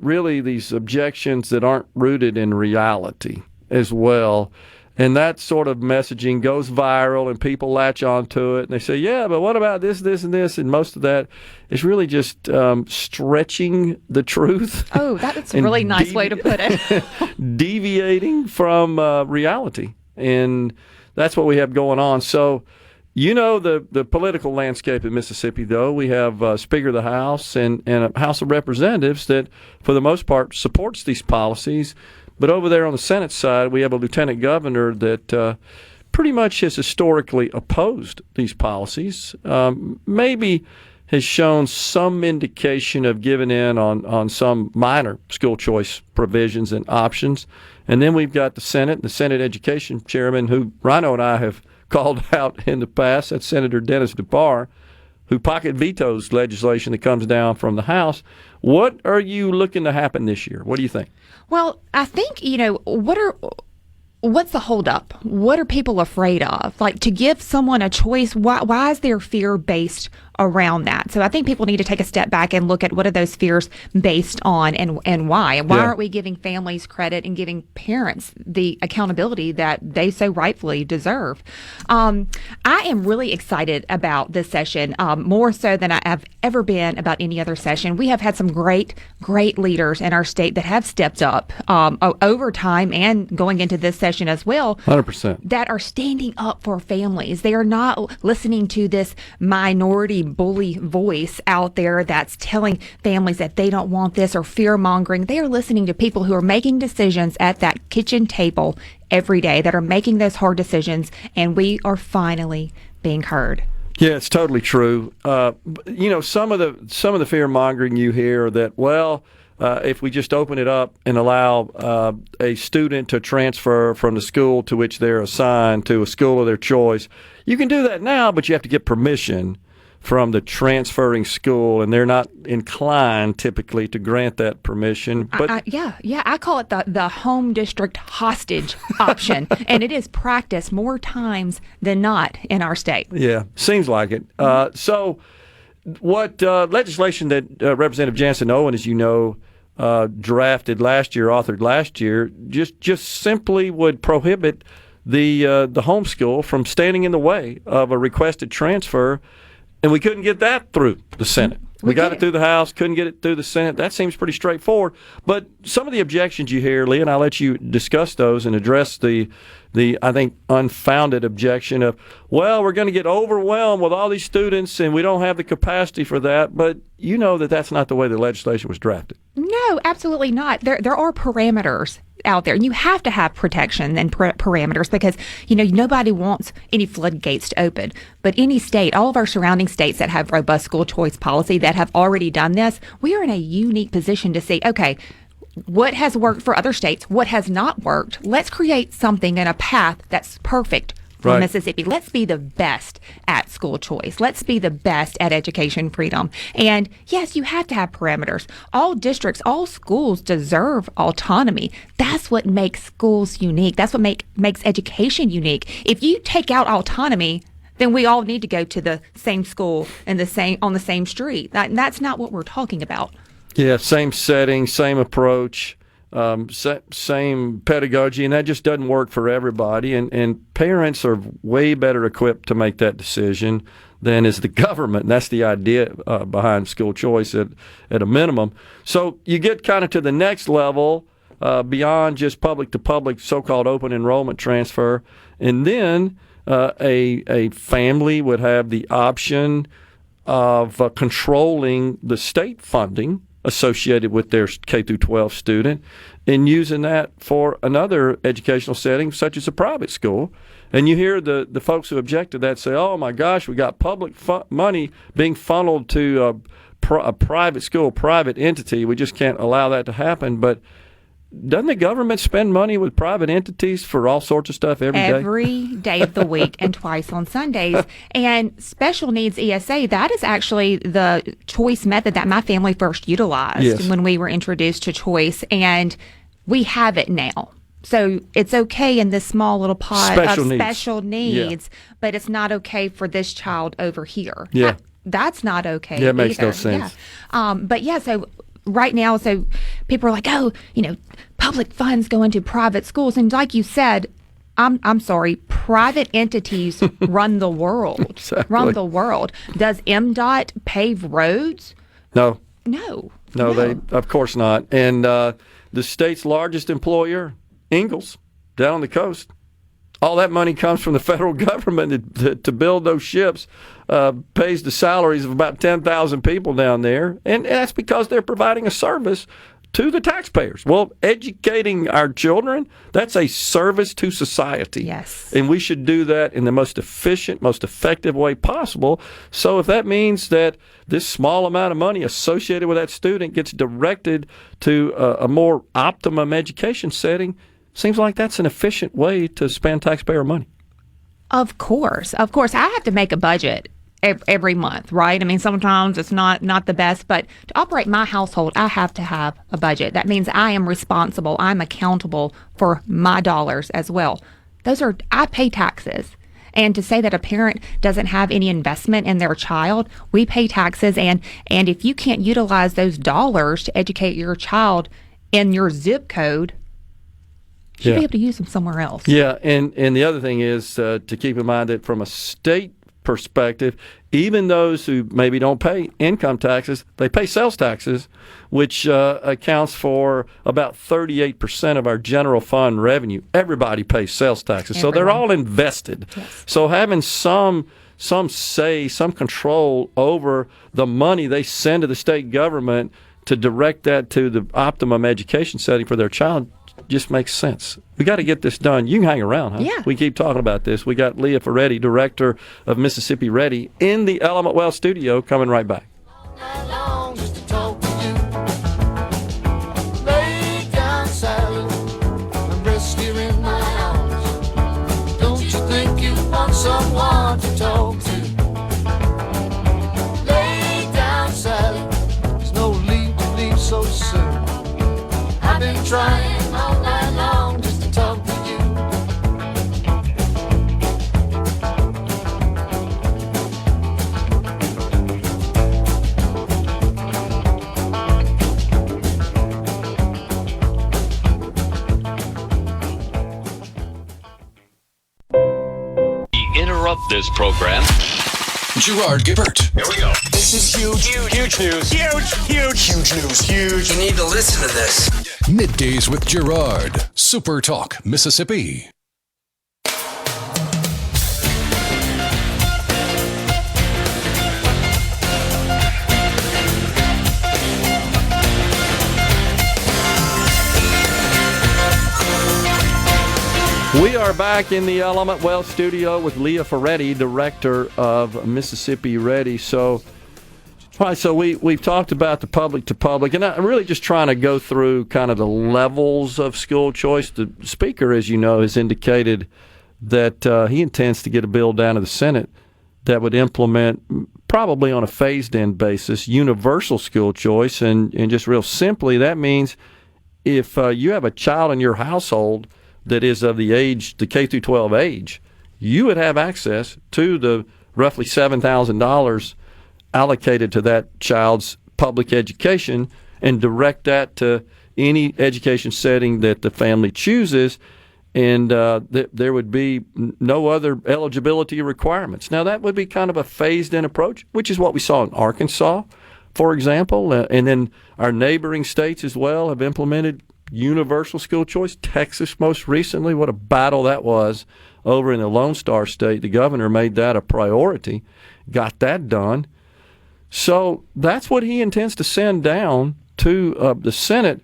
objections that aren't rooted in reality as well. And that sort of messaging goes viral, and people latch onto it, and they say, yeah, but what about this, this, and this? And most of that is really just stretching the truth. Oh, that's a really nice way to put it. Deviating from reality. And that's what we have going on. So, the political landscape in Mississippi, though. We have Speaker of the House and a House of Representatives that, for the most part, supports these policies. But over there on the Senate side, we have a lieutenant governor that pretty much has historically opposed these policies, maybe has shown some indication of giving in on some minor school choice provisions and options. And then we've got the Senate Education Chairman, who Rhino and I have called out in the past. That's Senator Dennis DeBar, who pocket vetoes legislation that comes down from the House. What are you looking to happen this year? What do you think? Well, I think, what's the holdup? What are people afraid of? Like, to give someone a choice, why is there fear based around that? So I think people need to take a step back and look at what are those fears based on and why. And why aren't we giving families credit and giving parents the accountability that they so rightfully deserve? I am really excited about this session, more so than I have ever been about any other session. We have had some great leaders in our state that have stepped up over time and going into this session as well. 100%. That are standing up for families. They are not listening to this minority bully voice out there that's telling families that they don't want this or fear-mongering. They are listening to people who are making decisions at that kitchen table every day, that are making those hard decisions, and we are finally being heard. Yeah, it's totally true. Some of the fear-mongering you hear that, if we just open it up and allow a student to transfer from the school to which they're assigned to a school of their choice, you can do that now, but you have to get permission from the transferring school, and they're not inclined typically to grant that permission. But I call it the home district hostage option, and it is practiced more times than not in our state. Yeah, seems like it. So what legislation that Representative Jansen Owen, as you know, authored last year, just simply would prohibit the homeschool from standing in the way of a requested transfer. And we couldn't get that through the Senate. We got it through the House, couldn't get it through the Senate. That seems pretty straightforward. But some of the objections you hear, Leah, and I'll let you discuss those and address the I think, unfounded objection of, we're going to get overwhelmed with all these students and we don't have the capacity for that. But you know that that's not the way the legislation was drafted. No, absolutely not. There are parameters out there, and you have to have protection and parameters because, nobody wants any floodgates to open. But any state, all of our surrounding states that have robust school choice policy that have already done this, we are in a unique position to see, okay, what has worked for other states, what has not worked. Let's create something and a path that's perfect for Mississippi. Let's be the best at school choice. Let's be the best at education freedom. And yes, you have to have parameters. All districts, all schools deserve autonomy. That's what makes schools unique. That's what makes education unique. If you take out autonomy, then we all need to go to the same school and on the same street. That's not what we're talking about. Yeah, same setting, same approach, same pedagogy, and that just doesn't work for everybody. And parents are way better equipped to make that decision than is the government. And that's the idea behind school choice at a minimum. So you get kind of to the next level beyond just public-to-public so-called open enrollment transfer, and then a family would have the option of controlling the state funding associated with their K-12 student and using that for another educational setting, such as a private school. And you hear the folks who object to that say, oh, my gosh, we got public money being funneled to a private school, private entity. We just can't allow that to happen. But doesn't the government spend money with private entities for all sorts of stuff every day? Every day of the week and twice on Sundays. And special needs ESA, that is actually the choice method that my family first utilized when we were introduced to choice. And we have it now. So it's okay in this small little pot Special of needs. special needs, but it's not okay for this child over here. Yeah. That's not okay. Yeah, it makes no either. sense. Yeah. But yeah, so right now, so people are like, oh, public funds go into private schools. And like you said, I'm sorry, private entities run the world. Exactly. Run the world. Does MDOT pave roads? No. No. No, they of course not. And the state's largest employer, Ingalls, down on the coast, all that money comes from the federal government to build those ships, pays the salaries of about 10,000 people down there, and that's because they're providing a service to the taxpayers. Well, educating our children, that's a service to society. Yes. And we should do that in the most efficient, most effective way possible. So if that means that this small amount of money associated with that student gets directed to a more optimum education setting, seems like that's an efficient way to spend taxpayer money. Of course. I have to make a budget every month, right? I mean, sometimes it's not the best, but to operate my household, I have to have a budget. That means I am responsible. I'm accountable for my dollars as well. I pay taxes. And to say that a parent doesn't have any investment in their child, we pay taxes. And if you can't utilize those dollars to educate your child in your zip code, you should be able to use them somewhere else. Yeah, and the other thing is to keep in mind that from a state perspective, even those who maybe don't pay income taxes, they pay sales taxes, which accounts for about 38% of our general fund revenue. Everybody pays sales taxes, so they're all invested. Yes. So having some say, some control over the money they send to the state government to direct that to the optimum education setting for their child just makes sense. We got to get this done. You can hang around, huh? Yeah. We keep talking about this. We got Leah Ferretti, director of Mississippi Ready, in the Element Well studio, coming right back. Someone to talk to. Lay down, Sally. There's no leave to leave so soon. I've been trying all night long just to talk to you. Interrupt this program. Gerard Gibert. Here we go. This is huge. Huge news. Huge news. Huge. You need to listen to this. Middays with Gerard. SuperTalk Mississippi. We are back in the Element Well studio with Leah Ferretti, director of Mississippi Ready. So we've talked about the public to public, and I'm really just trying to go through kind of the levels of school choice. The speaker, as you know, has indicated that he intends to get a bill down to the Senate that would implement, probably on a phased-in basis, universal school choice. And just real simply, that means if you have a child in your household that is of the age, the K through 12 age, you would have access to the roughly $7,000 allocated to that child's public education and direct that to any education setting that the family chooses, and there would be no other eligibility requirements. Now, that would be kind of a phased-in approach, which is what we saw in Arkansas, for example, and then our neighboring states as well have implemented universal school choice. Texas most recently, what a battle that was over in the Lone Star State. The governor made that a priority, got that done. So that's what he intends to send down to the Senate.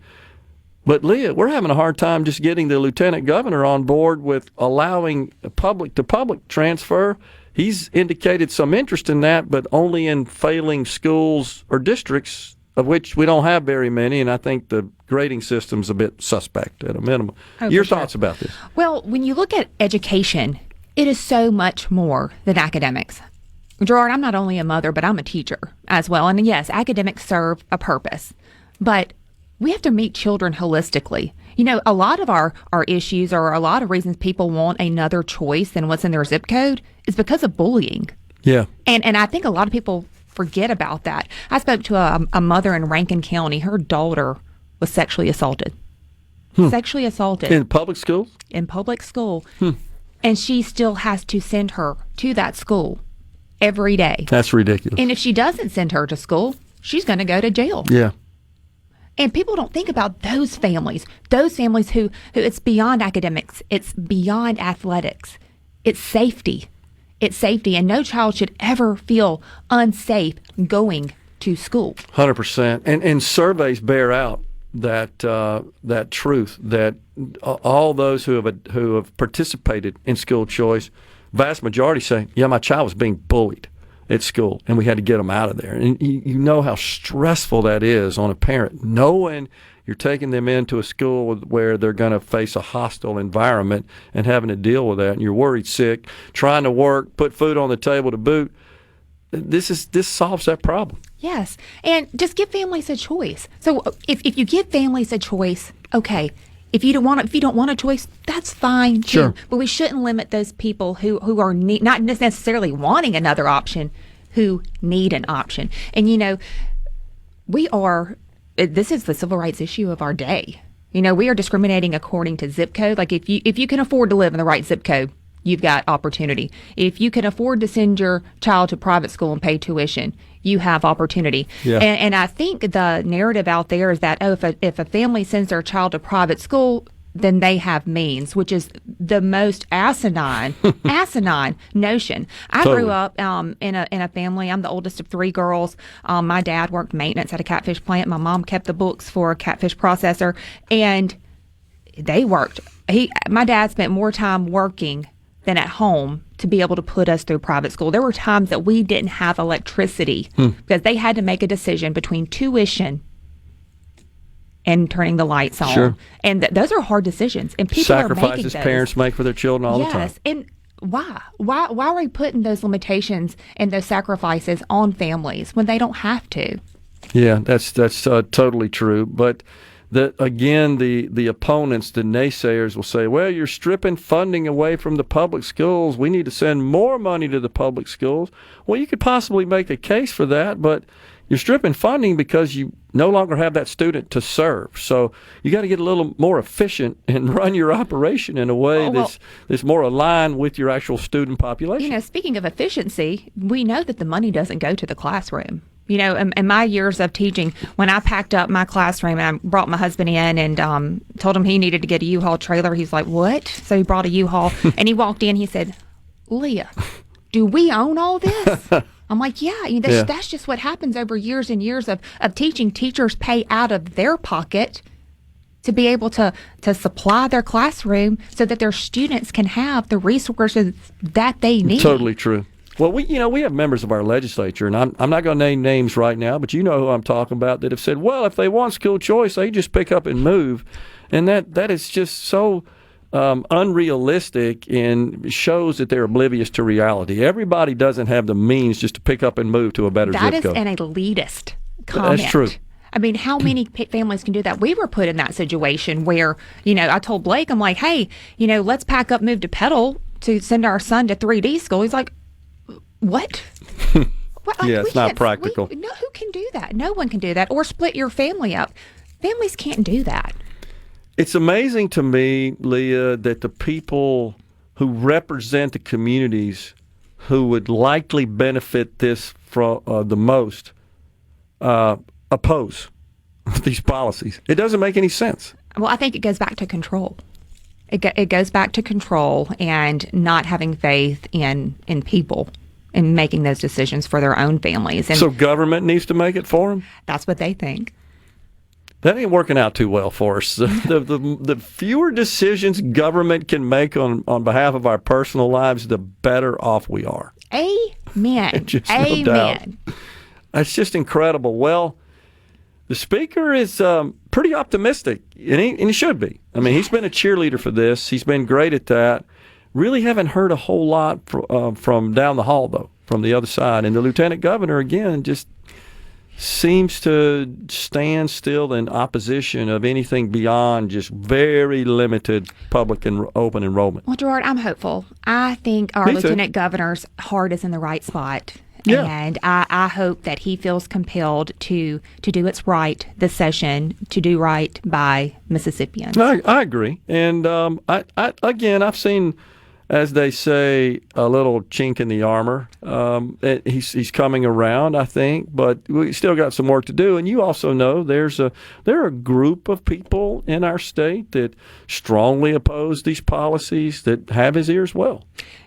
But Leah, we're having a hard time just getting the lieutenant governor on board with allowing public-to-public transfer. He's indicated some interest in that, but only in failing schools or districts, of which we don't have very many, and I think the grading system's a bit suspect at a minimum. Your thoughts about this? Well, when you look at education, it is so much more than academics. Gerard, I'm not only a mother, but I'm a teacher as well. And yes, academics serve a purpose, but we have to meet children holistically. A lot of our issues, or a lot of reasons people want another choice than what's in their zip code, is because of bullying. Yeah. And I think a lot of people forget about that. I spoke to a mother in Rankin County. Her daughter was sexually assaulted. Sexually assaulted. In public schools? In public school. And she still has to send her to that school every day. That's ridiculous. And if she doesn't send her to school, she's going to go to jail. Yeah. And people don't think about those families who it's beyond academics, it's beyond athletics, it's safety. It's safety, and no child should ever feel unsafe going to school. 100%. And surveys bear out that truth, that all those who have participated in school choice, vast majority say, yeah, my child was being bullied at school, and we had to get them out of there. And you know how stressful that is on a parent, knowing you're taking them into a school where they're going to face a hostile environment and having to deal with that, and you're worried sick, trying to work, put food on the table to boot. This solves that problem. Yes, and just give families a choice. So if you give families a choice, okay. If you don't want a choice, that's fine too. Sure. But we shouldn't limit those people who are not necessarily wanting another option, who need an option. And this is the civil rights issue of our day. We are discriminating according to zip code. Like if you can afford to live in the right zip code, you've got opportunity. If you can afford to send your child to private school and pay tuition, you have opportunity. Yeah. And I think the narrative out there is that, if a family sends their child to private school, then they have means, which is the most asinine notion. I Totally. grew up in a family. I'm the oldest of 3 girls. My dad worked maintenance at a catfish plant. My mom kept the books for a catfish processor, and they worked. My dad spent more time working than at home to be able to put us through private school. There were times that we didn't have electricity because they had to make a decision between tuition and turning the lights on. Sure. And those are hard decisions. And people Sacrifices are making those. parents make for their children all the time. Yes. And why? Why are we putting those limitations and those sacrifices on families when they don't have to? Yeah, that's totally true. But the opponents, the naysayers, will say, well, you're stripping funding away from the public schools. We need to send more money to the public schools. Well, you could possibly make a case for that, but you're stripping funding because you no longer have that student to serve. So you got to get a little more efficient and run your operation in a way that's more aligned with your actual student population. Speaking of efficiency, we know that the money doesn't go to the classroom. In my years of teaching, when I packed up my classroom and I brought my husband in and told him he needed to get a U-Haul trailer, he's like, what? So he brought a U-Haul, and he walked in, he said, Leah, do we own all this? I'm like, yeah, that's just what happens over years and years of teaching. Teachers pay out of their pocket to be able to supply their classroom so that their students can have the resources that they need. Totally true. Well, we have members of our legislature, and I'm not going to name names right now, but you know who I'm talking about, that have said, well, if they want school choice, they just pick up and move. And that is just so unrealistic and shows that they're oblivious to reality. Everybody doesn't have the means just to pick up and move to a better zip code. That is an elitist comment. That's true. I mean, how many families can do that? We were put in that situation where, I told Blake, I'm like, hey, let's pack up, move to Petal to send our son to 3D school. He's like, what? Yeah, it's not practical. No, who can do that? No one can do that. Or split your family up. Families can't do that. It's amazing to me, Leah, that the people who represent the communities who would likely benefit this from the most oppose these policies. It doesn't make any sense. Well, I think it goes back to control. It goes back to control and not having faith in people and making those decisions for their own families. And so government needs to make it for them? That's what they think. That ain't working out too well for us. The fewer decisions government can make on behalf of our personal lives, the better off we are. Amen. Just Amen. No doubt. That's just incredible. Well, the speaker is pretty optimistic, and he should be. I mean, he's been a cheerleader for this. He's been great at that. Really haven't heard a whole lot from down the hall, though, from the other side. And the lieutenant governor, again, just seems to stand still in opposition of anything beyond just very limited public and open enrollment. Well, Gerard, I'm hopeful. I think our Lieutenant Governor's heart is in the right spot. Yeah. And I hope that he feels compelled to do what's right this session, to do right by Mississippians. I agree. And I've seen, as they say, a little chink in the armor. He's coming around, I think, but we still got some work to do. And you also know there are a group of people in our state that strongly oppose these policies that have his ears well.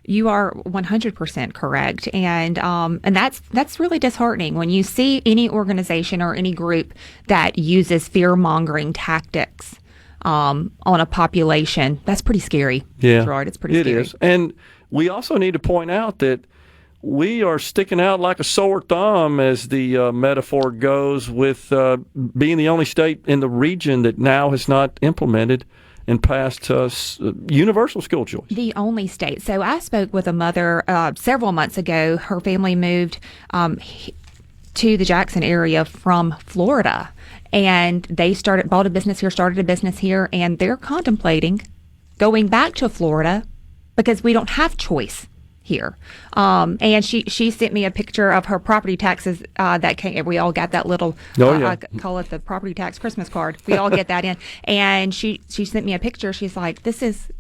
You are 100% correct, and that's really disheartening when you see any organization or any group that uses fear-mongering tactics on a population. That's pretty scary. Yeah, Gerard, it's pretty scary. It is, and we also need to point out that we are sticking out like a sore thumb, as the metaphor goes, with being the only state in the region that now has not implemented and passed universal school choice. The only state. So I spoke with a mother several months ago. Her family moved to the Jackson area from Florida, and they bought a business here, started a business here, and they're contemplating going back to Florida because we don't have choice here. And she sent me a picture of her property taxes that came. We all got that little, I call it the property tax Christmas card. We all get that in. And she sent me a picture. She's like, this is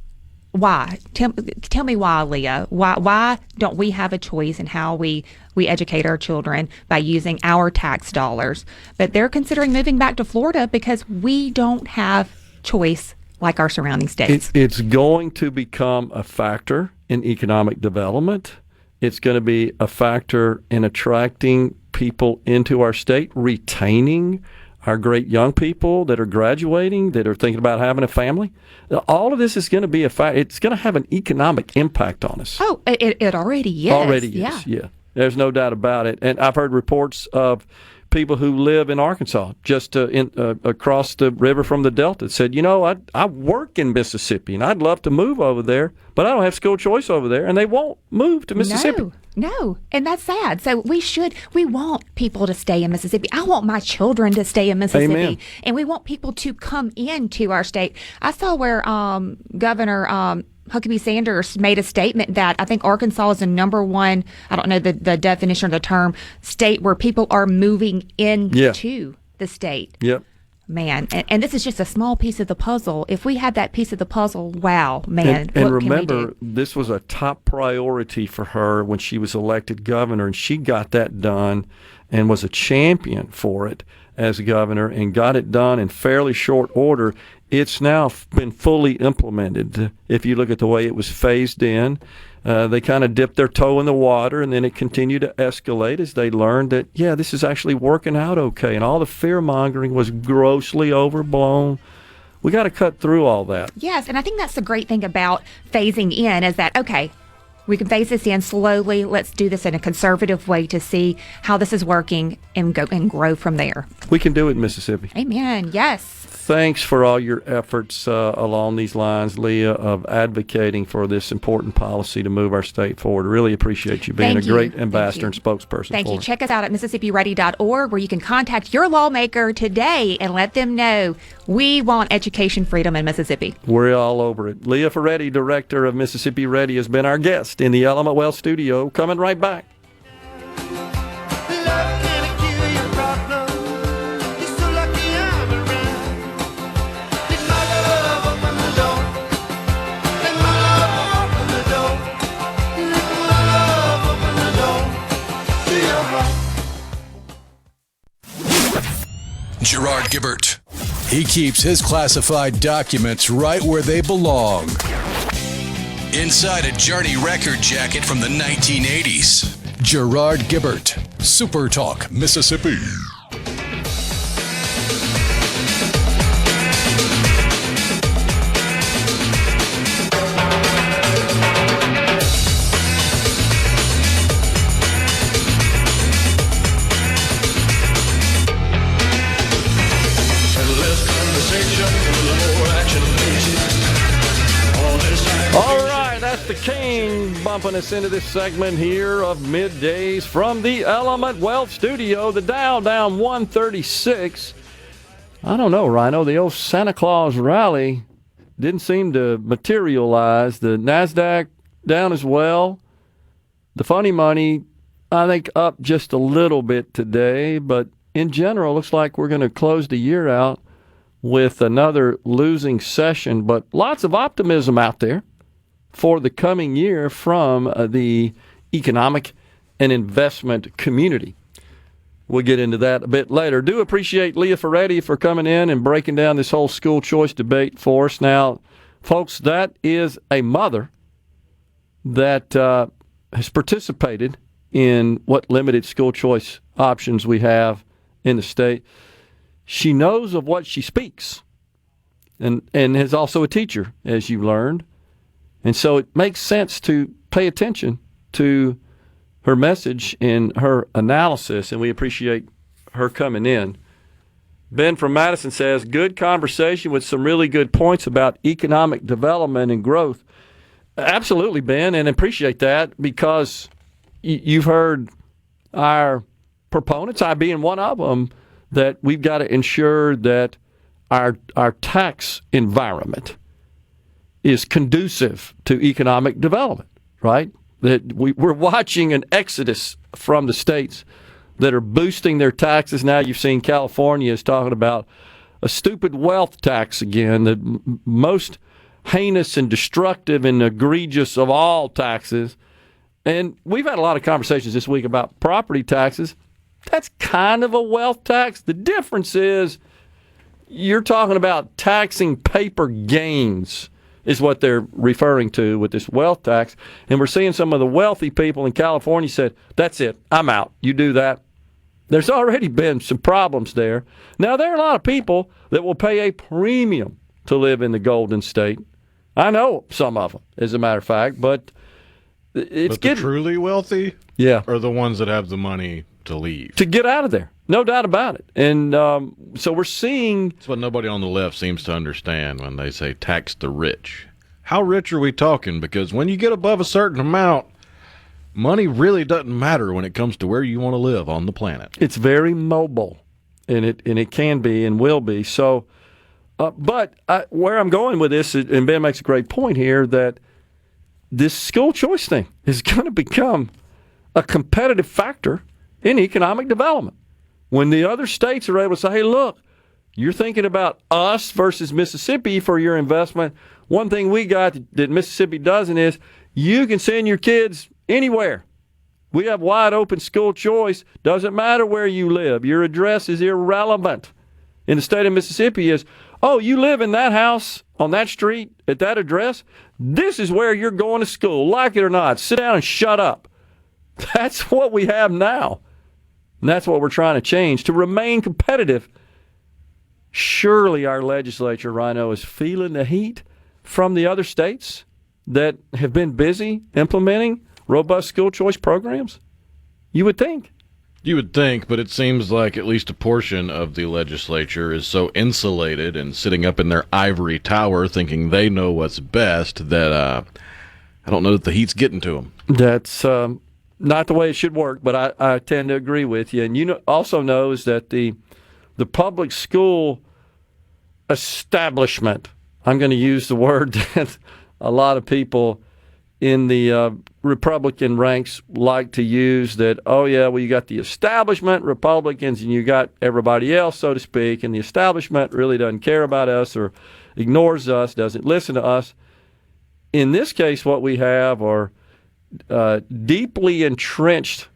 why. Tell me why, Leah. Why don't we have a choice in how we educate our children by using our tax dollars? But they're considering moving back to Florida because we don't have choice like our surrounding states. It's going to become a factor in economic development. It's going to be a factor in attracting people into our state, retaining our great young people that are graduating, that are thinking about having a family. All of this is going to be it's going to have an economic impact on us. Oh, it already is. Already is, yeah. There's no doubt about it. And I've heard reports of people who live in Arkansas, just across the river from the Delta, said, I work in Mississippi, and I'd love to move over there, but I don't have school choice over there, and they won't move to Mississippi. No, and that's sad. So we want people to stay in Mississippi. I want my children to stay in Mississippi. Amen. And we want people to come into our state. I saw where Governor Huckabee Sanders made a statement that I think Arkansas is the number one, I don't know the definition of the term, state where people are moving into the state. Yep. Man, and this is just a small piece of the puzzle. If we had that piece of the puzzle, wow, man. And remember, this was a top priority for her when she was elected governor, and she got that done and was a champion for it as governor and got it done in fairly short order. It's now been fully implemented. If you look at the way it was phased in, they kind of dipped their toe in the water, and then it continued to escalate as they learned that, this is actually working out okay. And all the fear-mongering was grossly overblown. We got to cut through all that. Yes, and I think that's the great thing about phasing in is that, okay, we can phase this in slowly. Let's do this in a conservative way to see how this is working and go and grow from there. We can do it in Mississippi. Amen. Yes. Thanks for all your efforts along these lines, Leah, of advocating for this important policy to move our state forward. Really appreciate you being a great ambassador and spokesperson. Thank you. Check us out at MississippiReady.org, where you can contact your lawmaker today and let them know we want education freedom in Mississippi. We're all over it. Leah Ferretti, director of Mississippi Ready, has been our guest in the Element Well studio. Coming right back. Gerard Gibert. He keeps his classified documents right where they belong. Inside a Journey record jacket from the 1980s. Gerard Gibert, SuperTalk, Mississippi. Kane bumping us into this segment here of Middays from the Element Wealth Studio. The Dow down 136. I don't know, Rhino. The old Santa Claus rally didn't seem to materialize. The NASDAQ down as well. The funny money, I think, up just a little bit today. But in general, looks like we're going to close the year out with another losing session. But lots of optimism out there for the coming year from the economic and investment community. We'll get into that a bit later. Do appreciate Leah Ferretti for coming in and breaking down this whole school choice debate for us. Now, folks, that is a mother that has participated in what limited school choice options we have in the state. She knows of what she speaks and is also a teacher, as you learned. And so it makes sense to pay attention to her message and her analysis, and we appreciate her coming in. Ben from Madison says, good conversation with some really good points about economic development and growth. Absolutely, Ben, and appreciate that because you've heard our proponents, I being one of them, that we've got to ensure that our tax environment is conducive to economic development, right? That we're watching an exodus from the states that are boosting their taxes. Now you've seen California is talking about a stupid wealth tax again, the most heinous and destructive and egregious of all taxes. And we've had a lot of conversations this week about property taxes. That's kind of a wealth tax. The difference is you're talking about taxing paper gains is what they're referring to with this wealth tax. And we're seeing some of the wealthy people in California said, that's it, I'm out. You do that. There's already been some problems there. Now, there are a lot of people that will pay a premium to live in the Golden State. I know some of them, as a matter of fact, but it's getting... the truly wealthy? Yeah. Are the ones that have the money to leave. To get out of there. No doubt about it. And so we're seeing... That's what nobody on the left seems to understand when they say tax the rich. How rich are we talking? Because when you get above a certain amount, money really doesn't matter when it comes to where you want to live on the planet. It's very mobile, and it can be and will be. So, but where I'm going with this, and Ben makes a great point here, that this school choice thing is going to become a competitive factor in economic development. When the other states are able to say, hey, look, you're thinking about us versus Mississippi for your investment. One thing we got that Mississippi doesn't is you can send your kids anywhere. We have wide open school choice. Doesn't matter where you live. Your address is irrelevant. In the state of Mississippi is, oh, you live in that house on that street at that address? This is where you're going to school. Like it or not, sit down and shut up. That's what we have now. And that's what we're trying to change to remain competitive. Surely our legislature, Rhino, is feeling the heat from the other states that have been busy implementing robust school choice programs? You would think. You would think, but it seems like at least a portion of the legislature is so insulated and sitting up in their ivory tower thinking they know what's best that I don't know that the heat's getting to them. That's not the way it should work, but I tend to agree with you. And you also knows that the public school establishment, I'm going to use the word that a lot of people in the Republican ranks like to use, that, oh, yeah, well, you got the establishment Republicans and you got everybody else, so to speak, and the establishment really doesn't care about us or ignores us, doesn't listen to us. In this case, what we have are deeply entrenched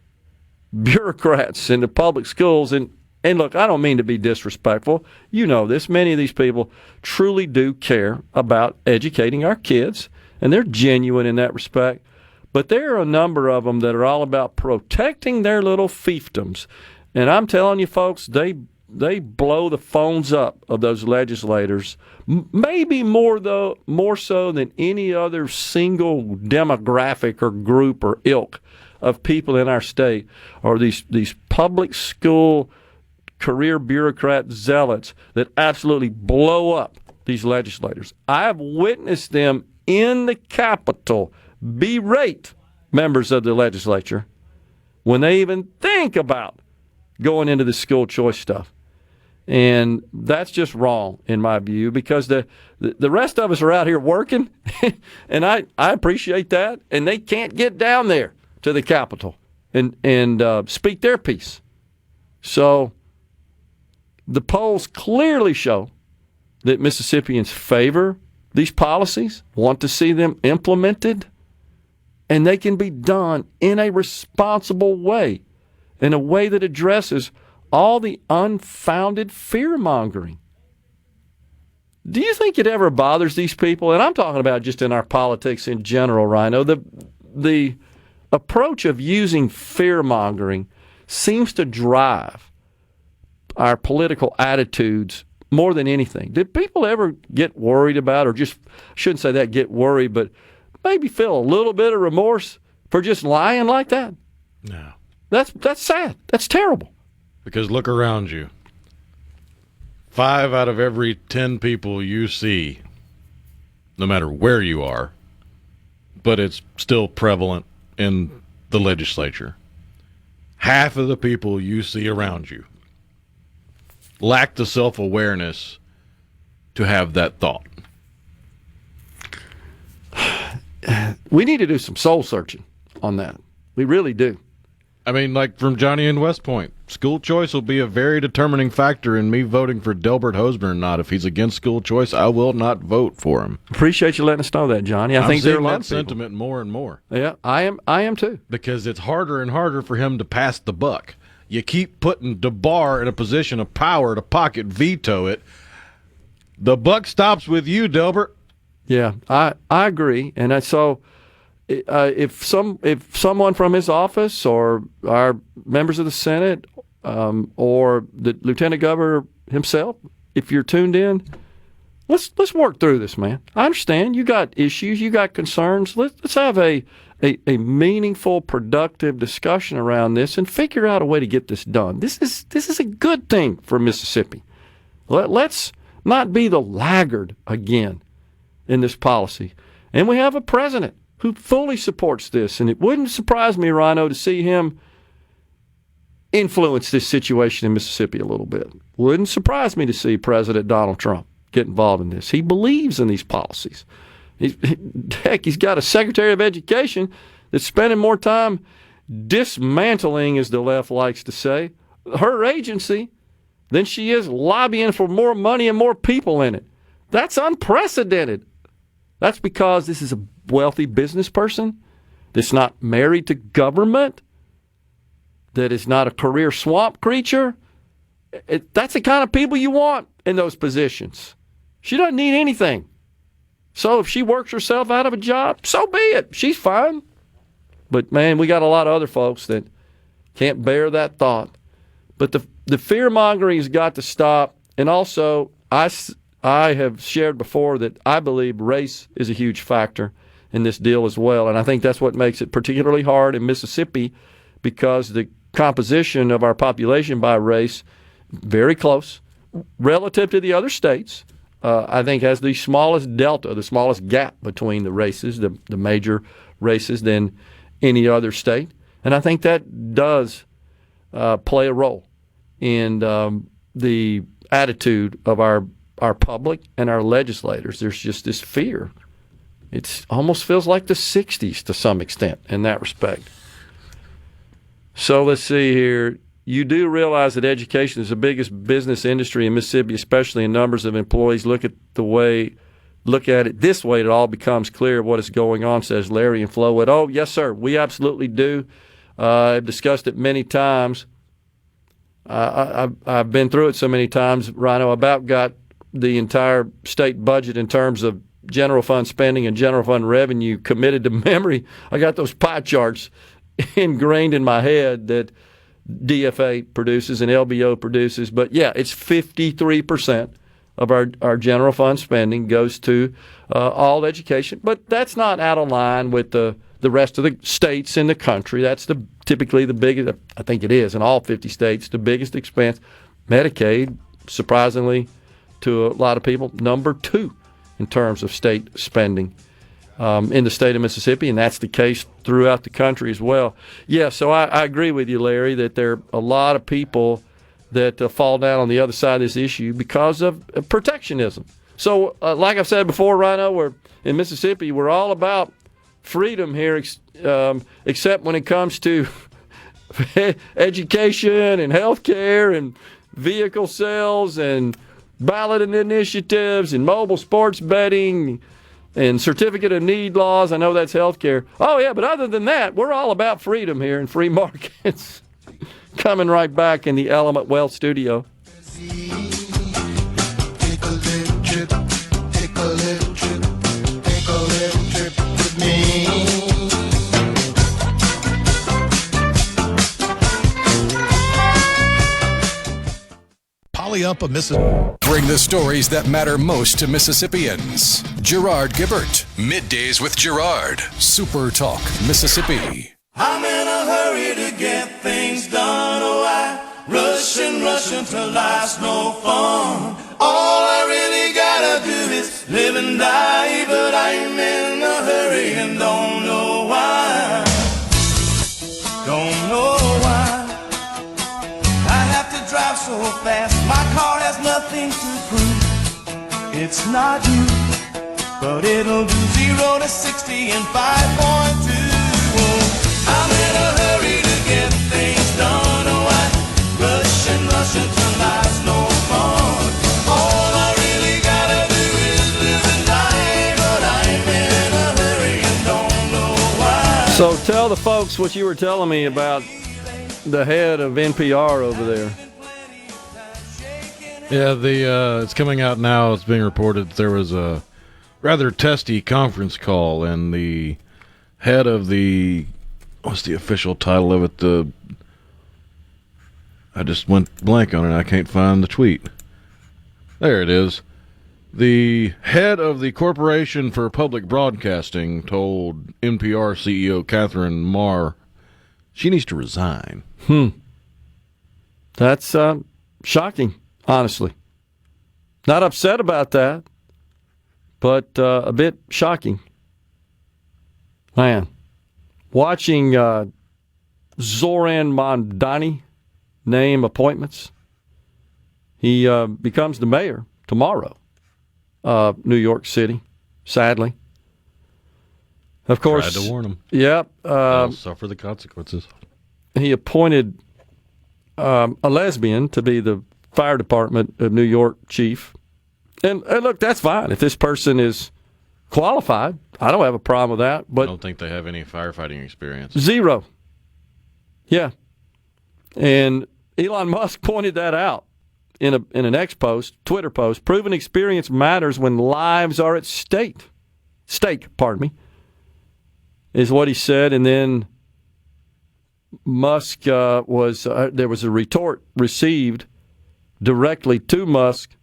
bureaucrats in the public schools. And look, I don't mean to be disrespectful. You know this. Many of these people truly do care about educating our kids, and they're genuine in that respect. But there are a number of them that are all about protecting their little fiefdoms. And I'm telling you, folks, they blow the phones up of those legislators, maybe more so than any other single demographic or group or ilk of people in our state, are these public school career bureaucrat zealots that absolutely blow up these legislators. I have witnessed them in the Capitol berate members of the legislature when they even think about going into the school choice stuff. And that's just wrong in my view, because the rest of us are out here working, and I appreciate that, and they can't get down there to the Capitol and speak their piece. So the polls clearly show that Mississippians favor these policies, want to see them implemented, and they can be done in a responsible way, in a way that addresses all the unfounded fear-mongering. Do you think it ever bothers these people? And I'm talking about just in our politics in general, Rhino. The approach of using fear-mongering seems to drive our political attitudes more than anything. Did people ever get worried about, or just, shouldn't say that, get worried, but maybe feel a little bit of remorse for just lying like that? No. That's sad. That's terrible. Because look around you. 5 out of every 10 people you see, no matter where you are, but it's still prevalent in the legislature. Half of the people you see around you lack the self-awareness to have that thought. We need to do some soul searching on that. We really do. I mean, like from Johnny in West Point, school choice will be a very determining factor in me voting for Delbert Hoseman or not. If he's against school choice, I will not vote for him. Appreciate you letting us know that, Johnny. I think there are a lot of people. Sentiment more and more. Yeah, I am too. Because it's harder and harder for him to pass the buck. You keep putting DeBar in a position of power to pocket veto it. The buck stops with you, Delbert. Yeah, I agree, and so if someone from his office or our members of the Senate or the Lieutenant Governor himself, if you're tuned in, let's work through this, man. I understand you got issues, you got concerns. Let's have a meaningful, productive discussion around this and figure out a way to get this done. This is a good thing for Mississippi. Let's not be the laggard again in this policy. And we have a president who fully supports this, and it wouldn't surprise me, Rhino, to see him influence this situation in Mississippi a little bit. Wouldn't surprise me to see President Donald Trump get involved in this. He believes in these policies. He's got a Secretary of Education that's spending more time dismantling, as the left likes to say, her agency than she is lobbying for more money and more people in it. That's unprecedented. That's because this is a wealthy business person that's not married to government, that is not a career swamp creature. That's the kind of people you want in those positions. She doesn't need anything. So if she works herself out of a job, so be it. She's fine. But, man, we got a lot of other folks that can't bear that thought. But the fear-mongering has got to stop. And also, I have shared before that I believe race is a huge factor in this deal as well. And I think that's what makes it particularly hard in Mississippi, because the composition of our population by race, very close, relative to the other states. I think has the smallest delta, the smallest gap between the races, the major races, than any other state. And I think that does play a role in the attitude of our public and our legislators. There's just this fear. It almost feels like the 60s to some extent in that respect. So let's see here. You do realize that education is the biggest business industry in Mississippi, especially in numbers of employees. Look at it this way, it all becomes clear what is going on, says Larry in Flowood. Oh, yes, sir. We absolutely do. I've discussed it many times. I've been through it so many times, Rhino. About got the entire state budget in terms of general fund spending and general fund revenue committed to memory. I got those pie charts ingrained in my head that DFA produces and LBO produces. But, yeah, it's 53% of our general fund spending goes to all education. But that's not out of line with the rest of the states in the country. That's typically the biggest, I think it is, in all 50 states, the biggest expense. Medicaid, surprisingly to a lot of people, number 2 in terms of state spending. in the state of Mississippi, and that's the case throughout the country as well. Yeah, so I agree with you, Larry, that there are a lot of people that fall down on the other side of this issue because of protectionism. So, like I've said before, Rhino, we're in Mississippi, we're all about freedom here, except when it comes to education and health care and vehicle sales and ballot initiatives and mobile sports betting and certificate of need laws. I know that's health care. Oh, yeah, but other than that, we're all about freedom here and free markets. Coming right back in the Element Wealth studio. Up a Mississippi. Bring the stories that matter most to Mississippians. Gerard Gibert, Middays with Gerard, SuperTalk Mississippi. I'm in a hurry to get things done. Oh, I rush until life's no fun. All I really gotta do is live and die, but I'm in a hurry and don't know why. Don't know why. I have to drive so fast. My car has nothing to prove. It's not you, but it'll do 0 to 60 in 5.2. Oh, I'm in a hurry to get things done. Oh, I rush until life's no fun. All I really gotta do is live and die, but I'm in a hurry and don't know why. So tell the folks what you were telling me about the head of NPR over there. Yeah, it's coming out now. It's being reported there was a rather testy conference call, and the head of what's the official title of it? I just went blank on it. I can't find the tweet. There it is. The head of the Corporation for Public Broadcasting told NPR CEO Catherine Marr she needs to resign. That's shocking, honestly. Not upset about that, but a bit shocking. Man, watching Zoran Mondani name appointments. He becomes the mayor tomorrow of New York City, sadly. Of course. Tried to warn him. Yep. They'll suffer the consequences. He appointed a lesbian to be the fire department of New York chief. And look, that's fine. If this person is qualified, I don't have a problem with that. But I don't think they have any firefighting experience. 0. Yeah. And Elon Musk pointed that out in an X post, Twitter post. Proven experience matters when lives are at stake, is what he said. And then Musk there was a retort received directly to Musk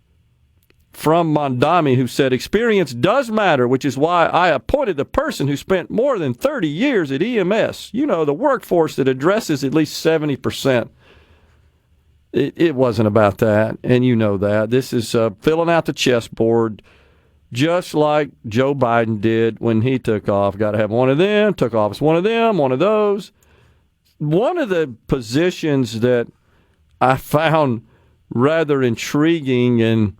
from Mondani, who said, experience does matter, which is why I appointed the person who spent more than 30 years at EMS, the workforce that addresses at least 70%. It wasn't about that, and you know that. This is filling out the chessboard, just like Joe Biden did when he took off. Got to have one of them, took office, one of them, one of those. One of the positions that I found rather intriguing and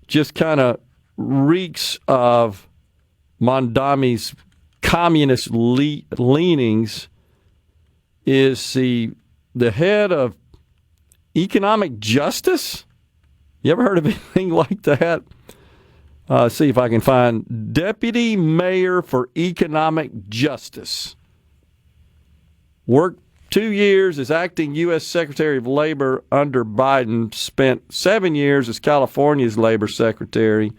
just kind of reeks of Mondami's communist leanings is the head of economic justice. You ever heard of anything like that? See if I can find Deputy Mayor for Economic Justice. Worked 2 years as acting U.S. Secretary of Labor under Biden, spent 7 years as California's Labor Secretary.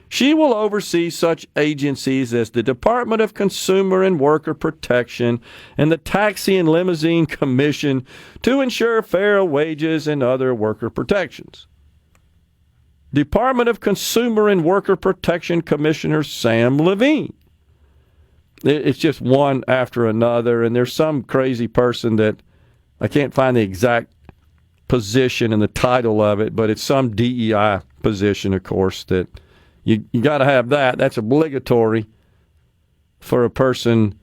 She will oversee such agencies as the Department of Consumer and Worker Protection and the Taxi and Limousine Commission to ensure fair wages and other worker protections. Department of Consumer and Worker Protection Commissioner Sam Levine. It's just one after another, and there's some crazy person that I can't find the exact position and the title of it, but it's some DEI position, of course, that you got to have that. That's obligatory. for a person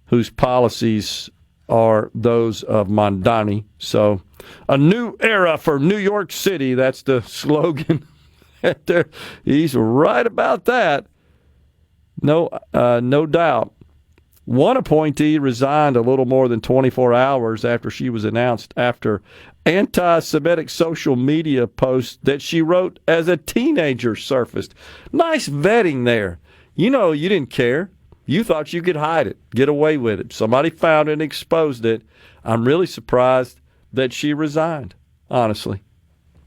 whose policies are those of Mondani. So, a new era for New York City. That's the slogan. He's right about that. No doubt. One appointee resigned a little more than 24 hours after she was announced after anti-Semitic social media posts that she wrote as a teenager surfaced. Nice vetting there. You know, you didn't care. You thought you could hide it, get away with it. Somebody found it and exposed it. I'm really surprised that she resigned, honestly.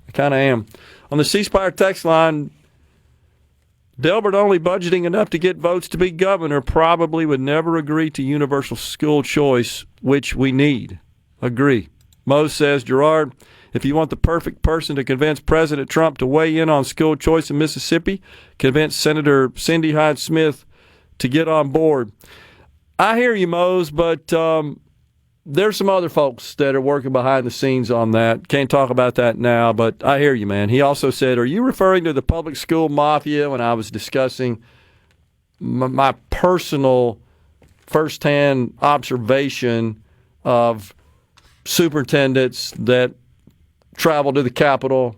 I kind of am. On the C Spire text line, Delbert only budgeting enough to get votes to be governor probably would never agree to universal school choice, which we need. Agree. Mo says, Gerard, if you want the perfect person to convince President Trump to weigh in on school choice in Mississippi, convince Senator Cindy Hyde-Smith to get on board. I hear you, Mose, but there's some other folks that are working behind the scenes on that. Can't talk about that now, but I hear you, man. He also said, are you referring to the public school mafia when I was discussing my personal firsthand observation of superintendents that travel to the Capitol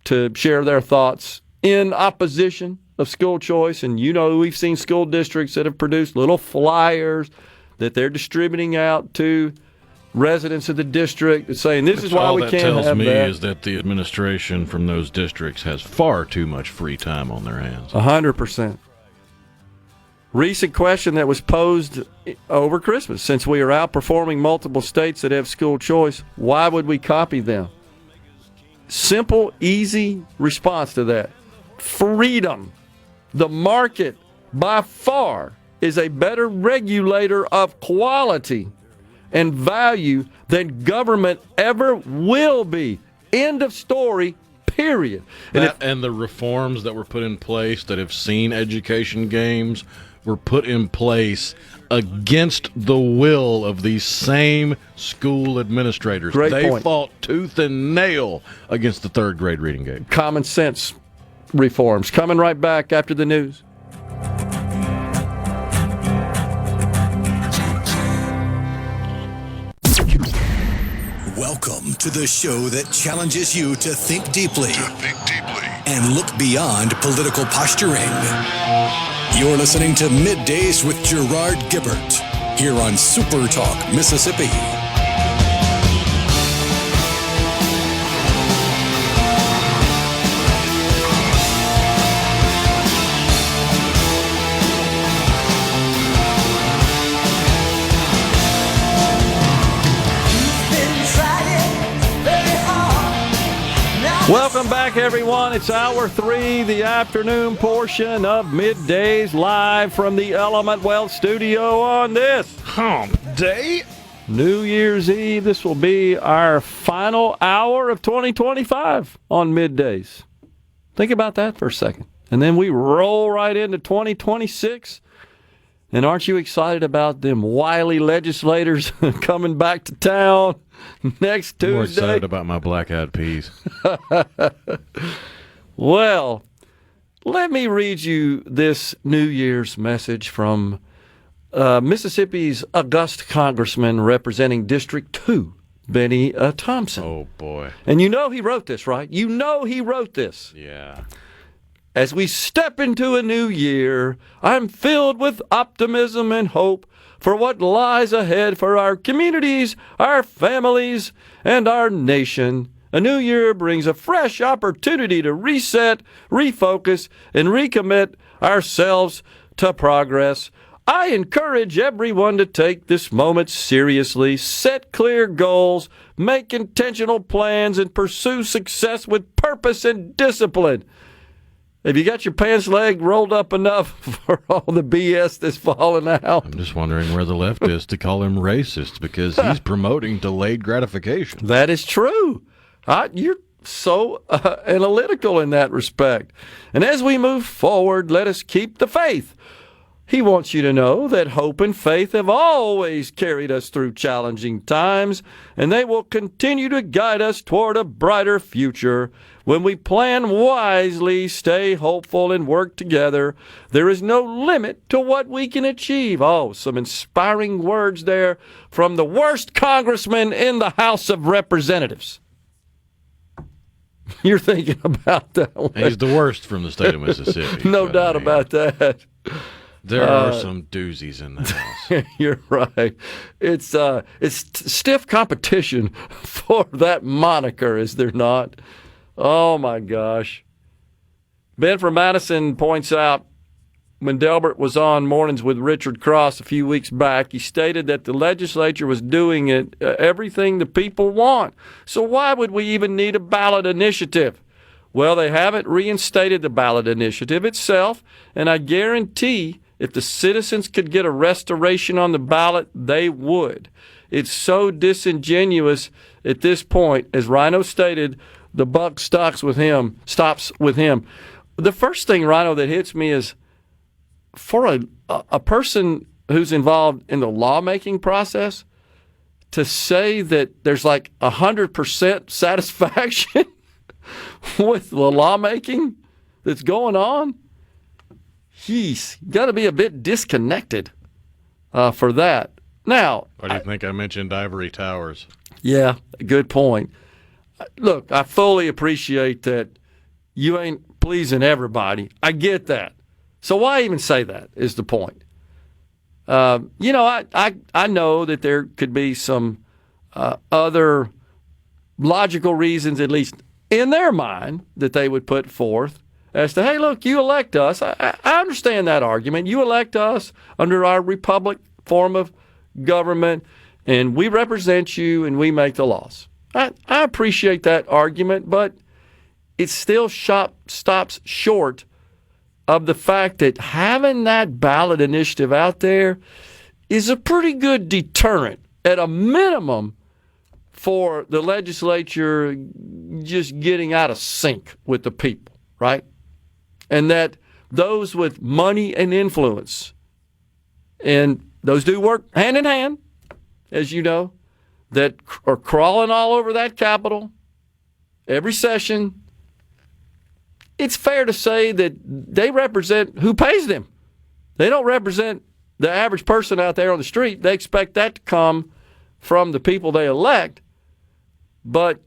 to share their thoughts in opposition of school choice? And you know, we've seen school districts that have produced little flyers that they're distributing out to residents of the district saying this is why we can't have that. All that tells me is that the administration from those districts has far too much free time on their hands. 100%. Recent question that was posed over Christmas. Since we are outperforming multiple states that have school choice, why would we copy them? Simple, easy response to that. Freedom. The market, by far, is a better regulator of quality and value than government ever will be. End of story, period. And the reforms that were put in place that have seen education gains were put in place against the will of these same school administrators. Great they point. fought tooth and nail against the third grade reading game. Common sense reforms. Coming right back after the news. Welcome to the show that challenges you to think deeply and look beyond political posturing. You're listening to Middays with Gerard Gibert here on SuperTalk Mississippi. Welcome back, everyone. It's hour 3, the afternoon portion of Middays, live from the Element Wealth studio on this Hump Day. New Year's Eve. This will be our final hour of 2025 on Middays. Think about that for a second. And then we roll right into 2026. And aren't you excited about them wily legislators coming back to town next Tuesday? I'm more excited about my black-eyed peas. Well, let me read you this New Year's message from Mississippi's august congressman representing District 2, Benny Thompson. Oh, boy. And you know he wrote this, right? You know he wrote this. Yeah. As we step into a new year, I'm filled with optimism and hope for what lies ahead for our communities, our families, and our nation. A new year brings a fresh opportunity to reset, refocus, and recommit ourselves to progress. I encourage everyone to take this moment seriously, set clear goals, make intentional plans, and pursue success with purpose and discipline. Have you got your pants leg rolled up enough for all the BS that's falling out? I'm just wondering where the left is to call him racist because he's promoting delayed gratification. That is true. You're so analytical in that respect. And as we move forward, let us keep the faith, He wants you to know that hope and faith have always carried us through challenging times, and they will continue to guide us toward a brighter future. When we plan wisely, stay hopeful, and work together, there is no limit to what we can achieve. Oh, some inspiring words there from the worst congressman in the House of Representatives. You're thinking about that one. He's the worst from the state of Mississippi. No doubt about that. There are some doozies in the house. You're right. It's stiff competition for that moniker, is there not? Oh, my gosh. Ben from Madison points out, when Delbert was on Mornings with Richard Cross a few weeks back, he stated that the legislature was doing everything the people want. So why would we even need a ballot initiative? Well, they haven't reinstated the ballot initiative itself, and I guarantee if the citizens could get a restoration on the ballot, they would. It's so disingenuous at this point. As Rhino stated, the buck stops with him. The first thing, Rhino, that hits me is for a person who's involved in the lawmaking process to say that there's like 100% satisfaction with the lawmaking that's going on. He's got to be a bit disconnected for that. Now, why do you think I mentioned Ivory Towers? Yeah, good point. Look, I fully appreciate that you ain't pleasing everybody. I get that. So why even say that is the point. I know that there could be some other logical reasons, at least in their mind, that they would put forth as to, hey, look, you elect us. I understand that argument. You elect us under our republic form of government, and we represent you, and we make the laws. I appreciate that argument, but it still stops short of the fact that having that ballot initiative out there is a pretty good deterrent, at a minimum, for the legislature just getting out of sync with the people, right? And that those with money and influence, and those do work hand in hand, as you know, that are crawling all over that Capitol every session, it's fair to say that they represent who pays them. They don't represent the average person out there on the street. They expect that to come from the people they elect. But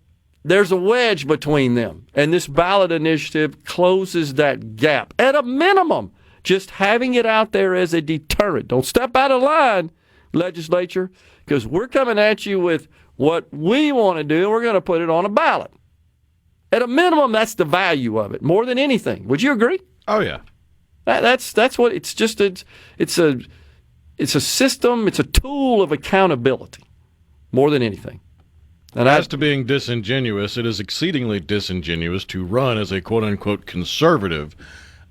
there's a wedge between them, and this ballot initiative closes that gap. At a minimum, just having it out there as a deterrent. Don't step out of line, legislature, because we're coming at you with what we want to do, and we're going to put it on a ballot. At a minimum, that's the value of it, more than anything. Would you agree? Oh, yeah. That's what it's just. It's a system. It's a tool of accountability, more than anything. And as to being disingenuous, it is exceedingly disingenuous to run as a quote-unquote conservative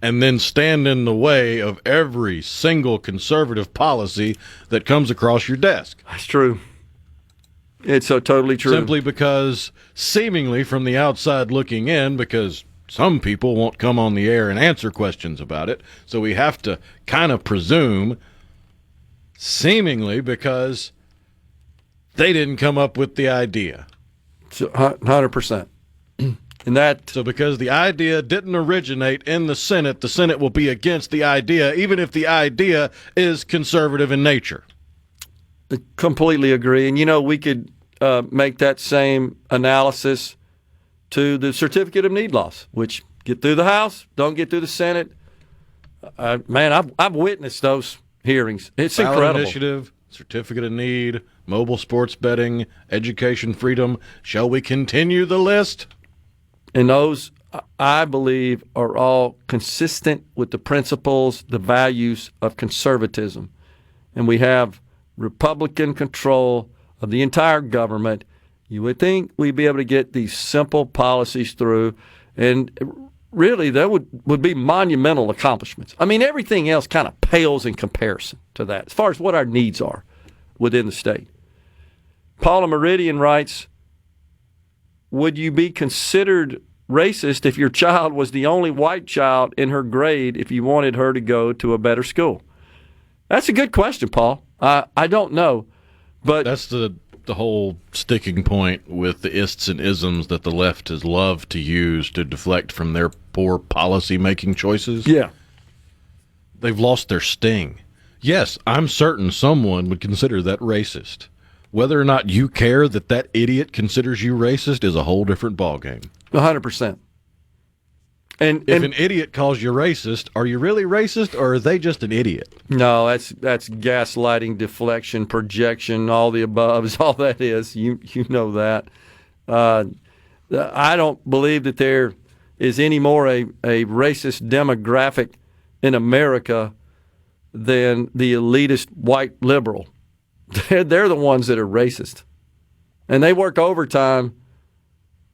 and then stand in the way of every single conservative policy that comes across your desk. That's true. It's so totally true. Simply because, seemingly from the outside looking in, because some people won't come on the air and answer questions about it, so we have to kind of presume, seemingly because they didn't come up with the idea. 100%. So because the idea didn't originate in the Senate will be against the idea, even if the idea is conservative in nature. I completely agree. And, we could make that same analysis to the certificate of need laws, which get through the House, don't get through the Senate. I've witnessed those hearings. It's Ballot incredible. Initiative, certificate of need, mobile sports betting, education freedom. Shall we continue the list? And those, I believe, are all consistent with the principles, the values of conservatism. And we have Republican control of the entire government. You would think we'd be able to get these simple policies through, and really that would be monumental accomplishments. I mean, everything else kind of pales in comparison to that, as far as what our needs are within the state. Paula Meridian writes, would you be considered racist if your child was the only white child in her grade if you wanted her to go to a better school? That's a good question, Paul. I don't know, but that's the whole sticking point with the ists and isms that the left has loved to use to deflect from their poor policy-making choices. Yeah. They've lost their sting. Yes, I'm certain someone would consider that racist. Whether or not you care that idiot considers you racist is a whole different ballgame. 100%. And if an idiot calls you racist, are you really racist, or are they just an idiot? No, that's gaslighting, deflection, projection, all the above is all that is. You know that. I don't believe that there is any more a racist demographic in America than the elitist white liberal. They're the ones that are racist. And they work overtime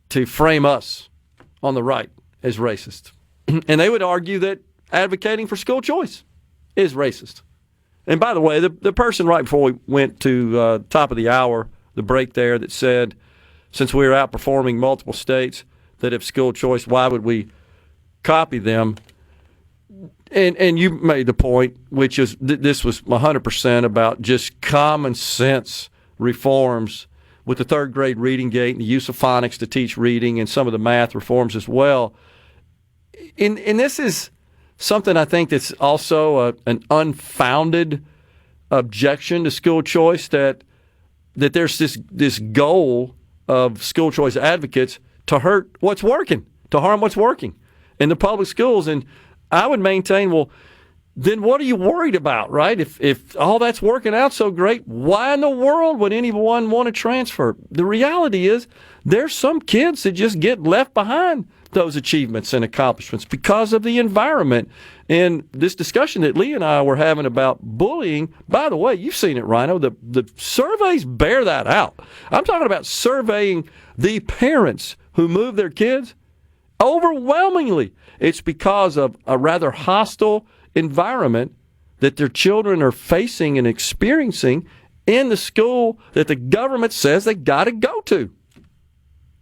to frame us on the right as racist. And they would argue that advocating for school choice is racist. And by the way, the person right before we went to top of the hour, the break there, that said, since we are outperforming multiple states that have school choice, why would we copy them? And you made the point, which is this was 100% about just common sense reforms with the third grade reading gate and the use of phonics to teach reading and some of the math reforms as well. And this is something I think that's also an unfounded objection to school choice, that there's this goal of school choice advocates to hurt what's working, to harm what's working in the public schools. And I would maintain, well, then what are you worried about, right? If all that's working out so great, why in the world would anyone want to transfer? The reality is there's some kids that just get left behind those achievements and accomplishments because of the environment. And this discussion that Leah and I were having about bullying, by the way, you've seen it, Rhino. The surveys bear that out. I'm talking about surveying the parents who move their kids. Overwhelmingly, it's because of a rather hostile environment that their children are facing and experiencing in the school that the government says they got to go to.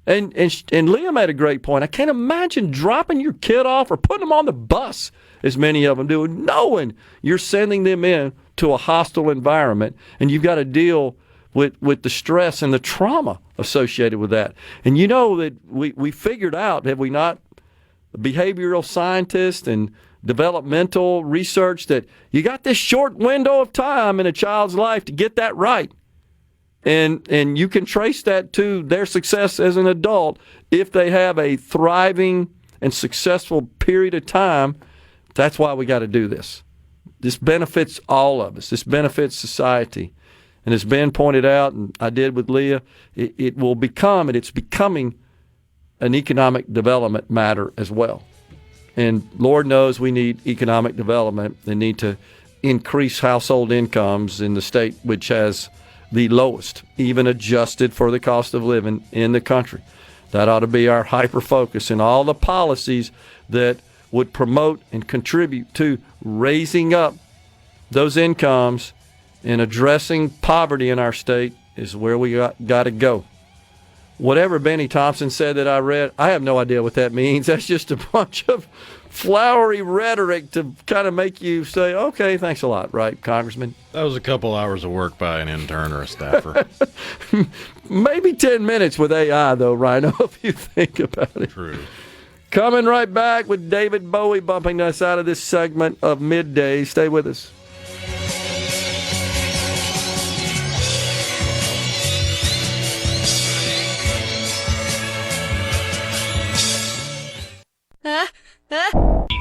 And Leah made a great point. I can't imagine dropping your kid off or putting them on the bus, as many of them do, knowing you're sending them in to a hostile environment, and you've got to deal with the stress and the trauma associated with that. And you know that we figured out, have we not, behavioral scientists and developmental research, that you got this short window of time in a child's life to get that right. And you can trace that to their success as an adult if they have a thriving and successful period of time. That's why we got to do this. This benefits all of us. This benefits society. And as Ben pointed out, and I did with Leah, it will become, and it's becoming, an economic development matter as well. And Lord knows we need economic development. They need to increase household incomes in the state which has the lowest, even adjusted for the cost of living in the country. That ought to be our hyper-focus in all the policies that would promote and contribute to raising up those incomes and addressing poverty in our state is where we got to go. Whatever Benny Thompson said that I read, I have no idea what that means. That's just a bunch of flowery rhetoric to kind of make you say, okay, thanks a lot, right, Congressman? That was a couple hours of work by an intern or a staffer. Maybe 10 minutes with AI, though, Rhino, if you think about it. True. Coming right back with David Bowie bumping us out of this segment of Middays. Stay with us.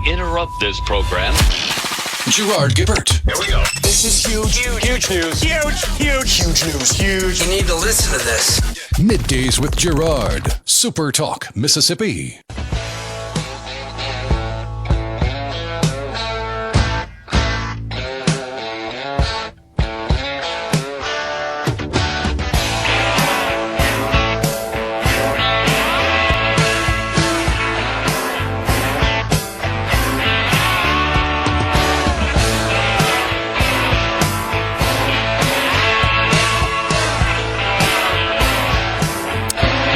Interrupt this program. Gerard Gibert. Here we go. This is huge. Huge news. Huge news. Huge. You need to listen to this. Middays with Gerard. SuperTalk Mississippi.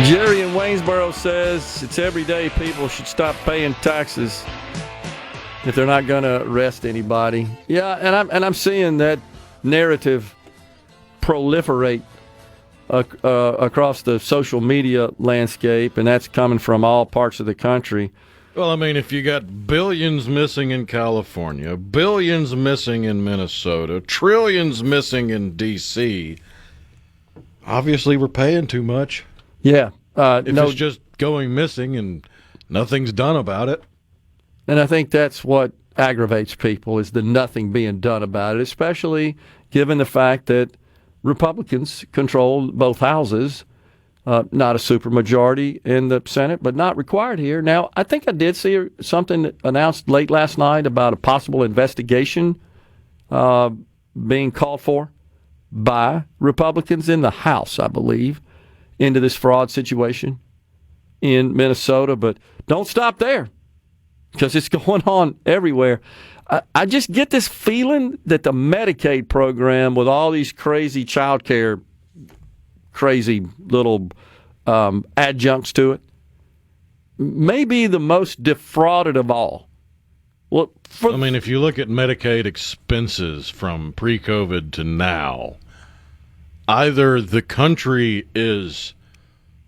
Jerry in Waynesboro says it's every day people should stop paying taxes. if they're not going to arrest anybody. Yeah, and I'm seeing that narrative proliferate across the social media landscape, and that's coming from all parts of the country. Well, I mean, if you got billions missing in California, billions missing in Minnesota, trillions missing in D.C., obviously we're paying too much. Yeah. If it's just going missing and nothing's done about it. And I think that's what aggravates people, is the nothing being done about it, especially given the fact that Republicans control both houses, not a supermajority in the Senate, but not required here. Now, I think I did see something announced late last night about a possible investigation being called for by Republicans in the House, I believe, into this fraud situation in Minnesota. But don't stop there, because it's going on everywhere. I just get this feeling that the Medicaid program, with all these crazy child care, crazy little adjuncts to it, may be the most defrauded of all. Well, if you look at Medicaid expenses from pre-COVID to now, either the country is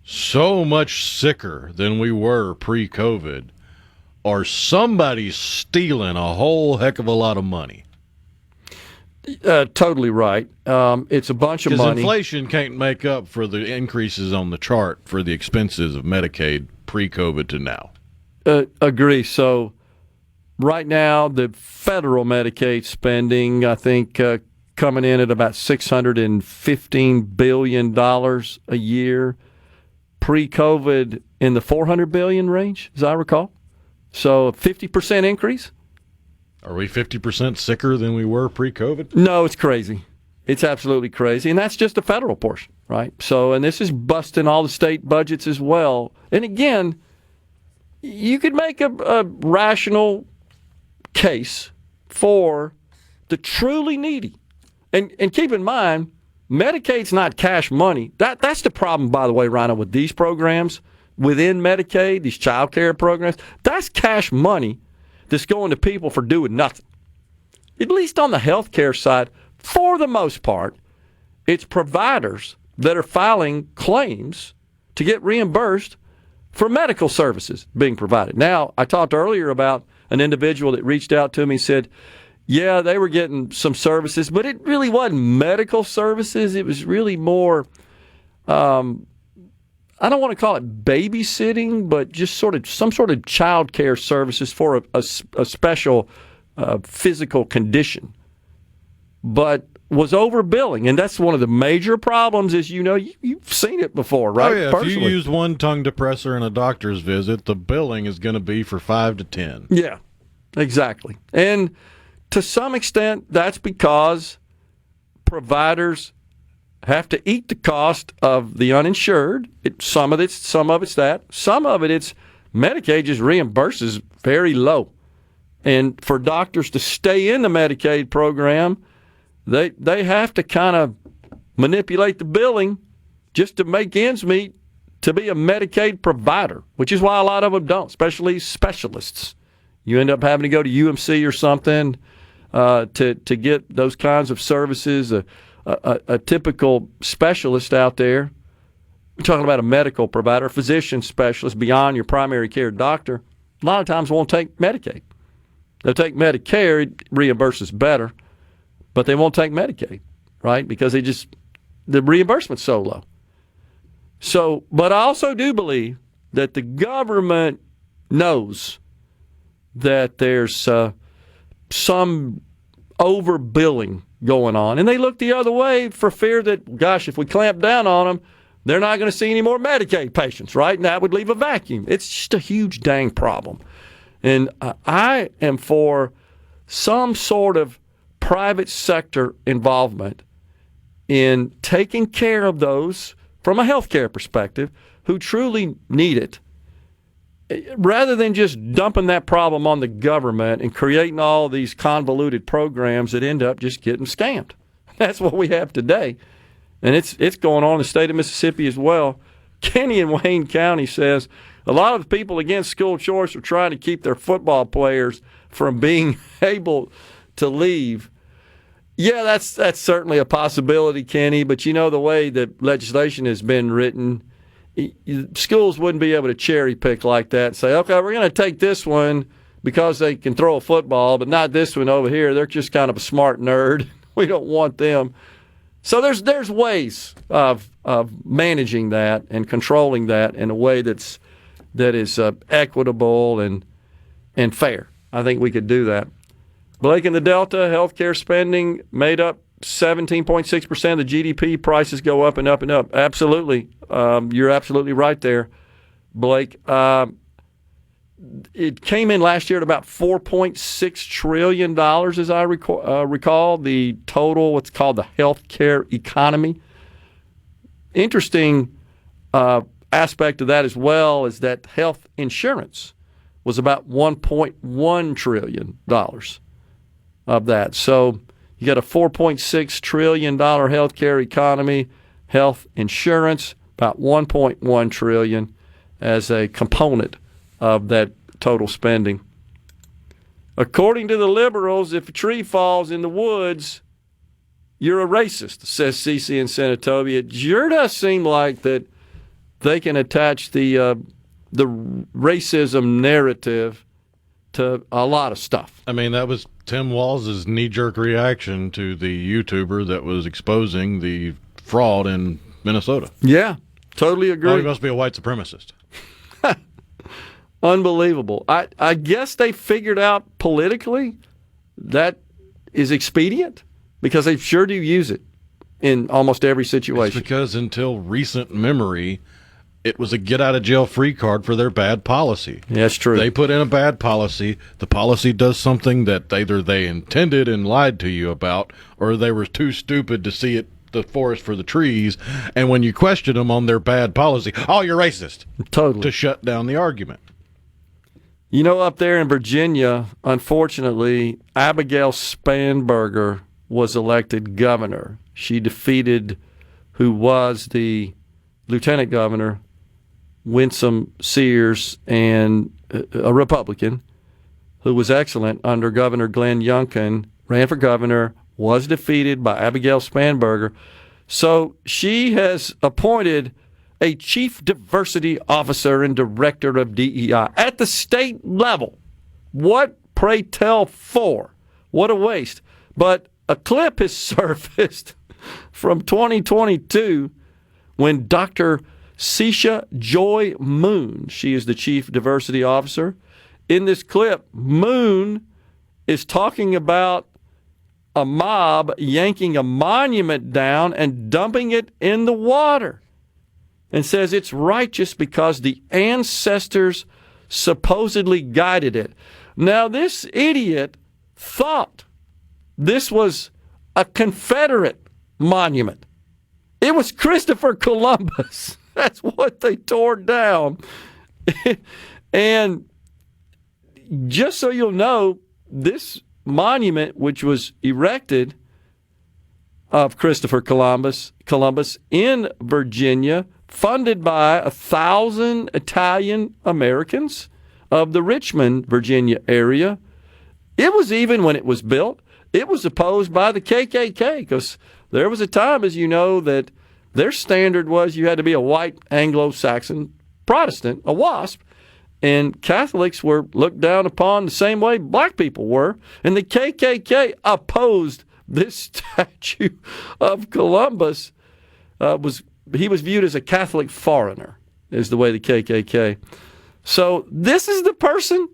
so much sicker than we were pre-COVID, or somebody's stealing a whole heck of a lot of money. Totally right. It's a bunch of money. Because inflation can't make up for the increases on the chart for the expenses of Medicaid pre-COVID to now. Agree. So right now, the federal Medicaid spending, I think, coming in at about $615 billion a year. Pre-COVID in the $400 billion range, as I recall. So a 50% increase. Are we 50% sicker than we were pre-COVID? No, it's crazy. It's absolutely crazy. And that's just the federal portion, right? So, and this is busting all the state budgets as well. And again, you could make a rational case for the truly needy. And keep in mind, Medicaid's not cash money. That's the problem, by the way, Rhino, with these programs within Medicaid, these child care programs. That's cash money that's going to people for doing nothing. At least on the health care side, for the most part, it's providers that are filing claims to get reimbursed for medical services being provided. Now, I talked earlier about an individual that reached out to me and said, yeah, they were getting some services, but it really wasn't medical services. It was really more, I don't want to call it babysitting, but just some sort of child care services for a special physical condition, but was overbilling. And that's one of the major problems, is, you've seen it before, right? Oh, yeah. Personally. If you use one tongue depressor in a doctor's visit, the billing is going to be for 5 to 10. Yeah, exactly. And to some extent, that's because providers have to eat the cost of the uninsured. Some of it's that. Some of it's Medicaid just reimburses very low. And for doctors to stay in the Medicaid program, they have to kind of manipulate the billing just to make ends meet to be a Medicaid provider, which is why a lot of them don't, especially specialists. You end up having to go to UMC or something to get those kinds of services. A typical specialist out there, we're talking about a medical provider, a physician specialist beyond your primary care doctor, a lot of times won't take Medicaid. They'll take Medicare, it reimburses better, but they won't take Medicaid, right? Because the reimbursement's so low. So, but I also do believe that the government knows that there's some overbilling going on, and they look the other way for fear that, gosh, if we clamp down on them, they're not going to see any more Medicaid patients, right? And that would leave a vacuum. It's just a huge dang problem. And I am for some sort of private sector involvement in taking care of those, from a healthcare perspective, who truly need it, rather than just dumping that problem on the government and creating all these convoluted programs that end up just getting scammed. That's what we have today. And it's going on in the state of Mississippi as well. Kenny in Wayne County says a lot of the people against school choice are trying to keep their football players from being able to leave. Yeah, that's certainly a possibility, Kenny, but you know the way that legislation has been written, schools wouldn't be able to cherry pick like that and say, okay, we're going to take this one because they can throw a football, but not this one over here. They're just kind of a smart nerd. We don't want them. So there's ways of managing that and controlling that in a way that is equitable and fair. I think we could do that. Blake in the Delta, healthcare spending made up 17.6% of the GDP. Prices go up and up and up. Absolutely. You're absolutely right there, Blake. It came in last year at about $4.6 trillion, as I recall, the total, what's called the healthcare economy. Interesting aspect of that as well is that health insurance was about $1.1 trillion of that. So you got a $4.6 trillion healthcare economy, health insurance, about $1.1 trillion as a component of that total spending. According to the liberals, if a tree falls in the woods, you're a racist, says Cece in Senatobia. It sure does seem like that they can attach the racism narrative to a lot of stuff. I mean, that was Tim Walz's knee-jerk reaction to the YouTuber that was exposing the fraud in Minnesota. Yeah, totally agree. Oh, he must be a white supremacist. Unbelievable. I guess they figured out politically that is expedient because they sure do use it in almost every situation. It's because until recent memory, it was a get-out-of-jail-free card for their bad policy. Yeah, that's true. They put in a bad policy. The policy does something that either they intended and lied to you about, or they were too stupid to see it, the forest for the trees. And when you question them on their bad policy, oh, you're racist. Totally. To shut down the argument. You know, up there in Virginia, unfortunately, Abigail Spanberger was elected governor. She defeated who was the lieutenant governor, Winsome Sears, and a Republican who was excellent under Governor Glenn Youngkin, ran for governor, was defeated by Abigail Spanberger. So she has appointed a chief diversity officer and director of DEI at the state level. What, pray tell, for? What a waste. But a clip has surfaced from 2022 when Dr. Sisha Joy Moon, she is the chief diversity officer. In this clip, Moon is talking about a mob yanking a monument down and dumping it in the water, and says it's righteous because the ancestors supposedly guided it. Now, this idiot thought this was a Confederate monument. It was Christopher Columbus. That's what they tore down. And just so you'll know, this monument, which was erected of Christopher Columbus in Virginia, funded by 1,000 Italian Americans of the Richmond, Virginia area. It was, even when it was built, it was opposed by the KKK because there was a time, as you know, that their standard was you had to be a white Anglo-Saxon Protestant, a WASP, and Catholics were looked down upon the same way black people were, and the KKK opposed this statue of Columbus. He was viewed as a Catholic foreigner, is the way the KKK. So this is the person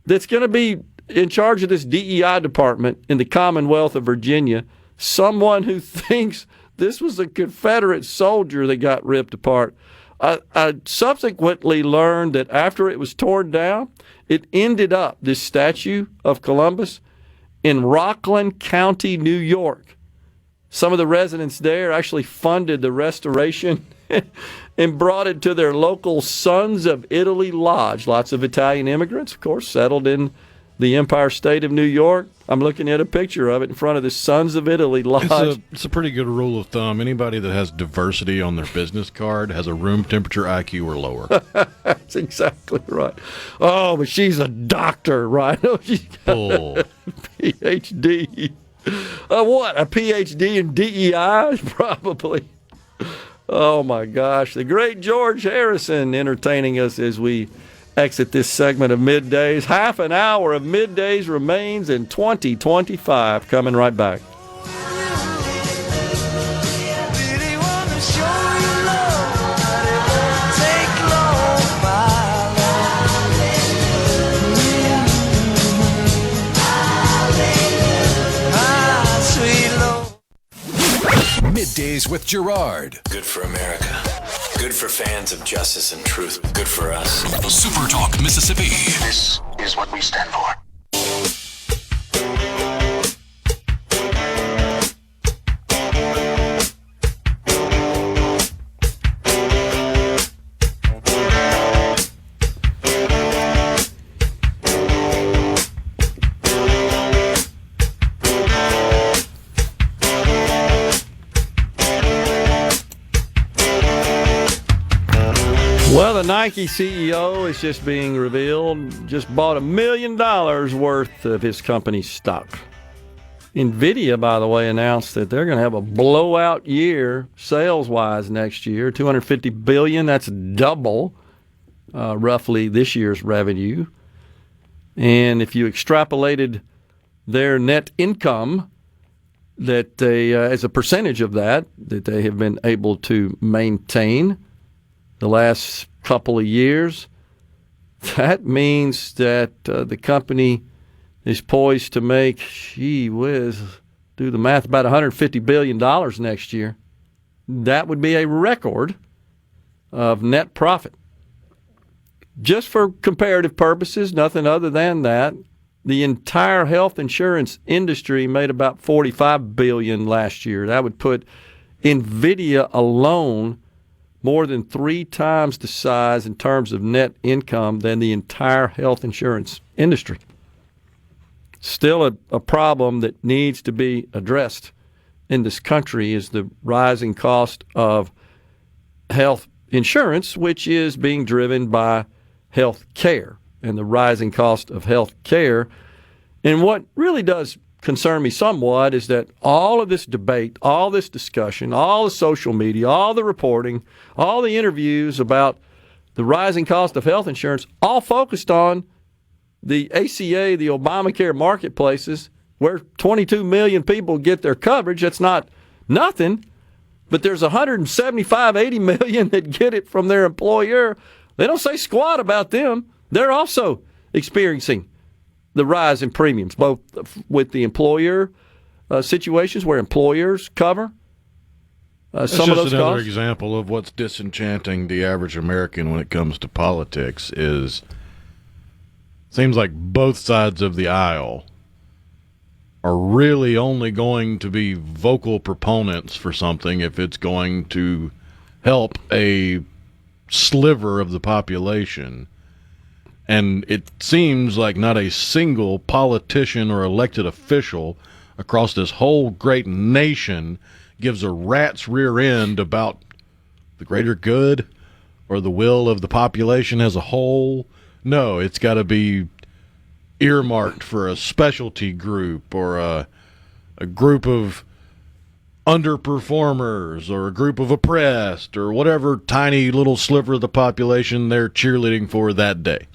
that's going to be in charge of this DEI department in the Commonwealth of Virginia, someone who thinks this was a Confederate soldier that got ripped apart. I subsequently learned that after it was torn down, it ended up, this statue of Columbus, in Rockland County, New York. Some of the residents there actually funded the restoration and brought it to their local Sons of Italy Lodge. Lots of Italian immigrants, of course, settled in the Empire State of New York. I'm looking at a picture of it in front of the Sons of Italy Lodge. It's a pretty good rule of thumb. Anybody that has diversity on their business card has a room temperature IQ or lower. That's exactly right. Oh, but she's a doctor, right? She's got a PhD. What? A PhD in DEI? Probably. Oh, my gosh. The great George Harrison entertaining us as we exit this segment of Middays. Half an hour of Middays remains in 2025. Coming right back. Middays with Gerard. Good for America. Good for fans of justice and truth. Good for us. SuperTalk Mississippi. This is what we stand for. Well, the Nike CEO is just being revealed, just bought $1 million worth of his company's stock. NVIDIA, by the way, announced that they're going to have a blowout year sales-wise next year, $250 billion. That's double, roughly, this year's revenue. And if you extrapolated their net income, that they, as a percentage of that they have been able to maintain the last couple of years, that means that the company is poised to make, gee whiz, do the math, about $150 billion next year. That would be a record of net profit. Just for comparative purposes, nothing other than that, the entire health insurance industry made about $45 billion last year. That would put NVIDIA alone more than 3 times the size in terms of net income than the entire health insurance industry. Still a problem that needs to be addressed in this country is the rising cost of health insurance, which is being driven by health care and the rising cost of health care. And what really does concern me somewhat is that all of this debate, all this discussion, all the social media, all the reporting, all the interviews about the rising cost of health insurance, all focused on the ACA, the Obamacare marketplaces, where 22 million people get their coverage. That's not nothing, but there's 175, 80 million that get it from their employer. They don't say squat about them. They're also experiencing the rise in premiums, both with the employer situations where employers cover some of those costs. Just another example of what's disenchanting the average American when it comes to politics is seems like both sides of the aisle are really only going to be vocal proponents for something if it's going to help a sliver of the population. And it seems like not a single politician or elected official across this whole great nation gives a rat's rear end about the greater good or the will of the population as a whole. No, it's got to be earmarked for a specialty group or a group of underperformers or a group of oppressed or whatever tiny little sliver of the population they're cheerleading for that day.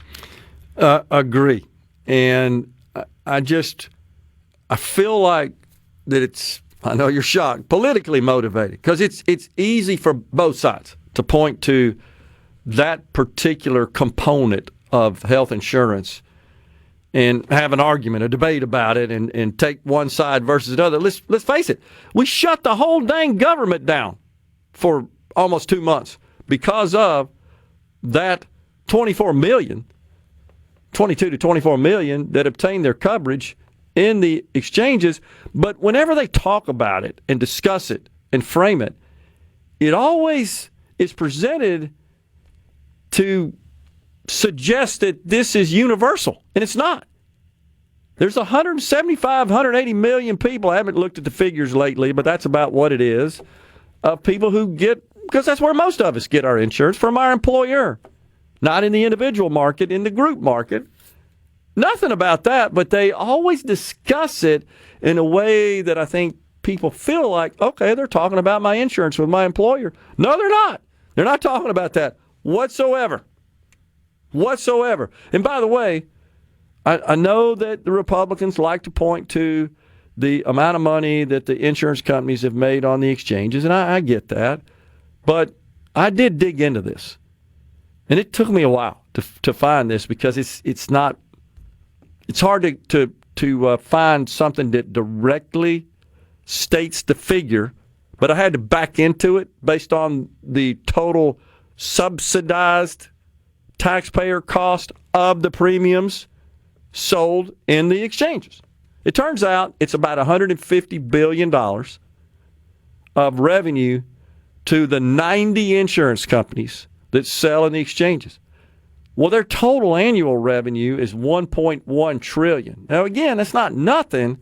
Agree. And I feel like that it's, I know you're shocked, politically motivated, because it's easy for both sides to point to that particular component of health insurance and have an argument, a debate about it, and take one side versus another. Let's face it, we shut the whole dang government down for almost 2 months because of that 22 to 24 million that obtained their coverage in the exchanges. But whenever they talk about it and discuss it and frame it, it always is presented to suggest that this is universal, and it's not. There's 175, 180 million people. I haven't looked at the figures lately, but that's about what it is, of people who get, because that's where most of us get our insurance, from our employer. Not in the individual market, in the group market. Nothing about that, but they always discuss it in a way that I think people feel like, okay, they're talking about my insurance with my employer. No, they're not. They're not talking about that whatsoever. Whatsoever. And by the way, I know that the Republicans like to point to the amount of money that the insurance companies have made on the exchanges, and I get that. But I did dig into this. And it took me a while to find this, because it's hard to find something that directly states the figure, but I had to back into it based on the total subsidized taxpayer cost of the premiums sold in the exchanges. It turns out it's about $150 billion of revenue to the 90 insurance companies that sell in the exchanges. Well, their total annual revenue is $1.1 trillion. Now, again, that's not nothing,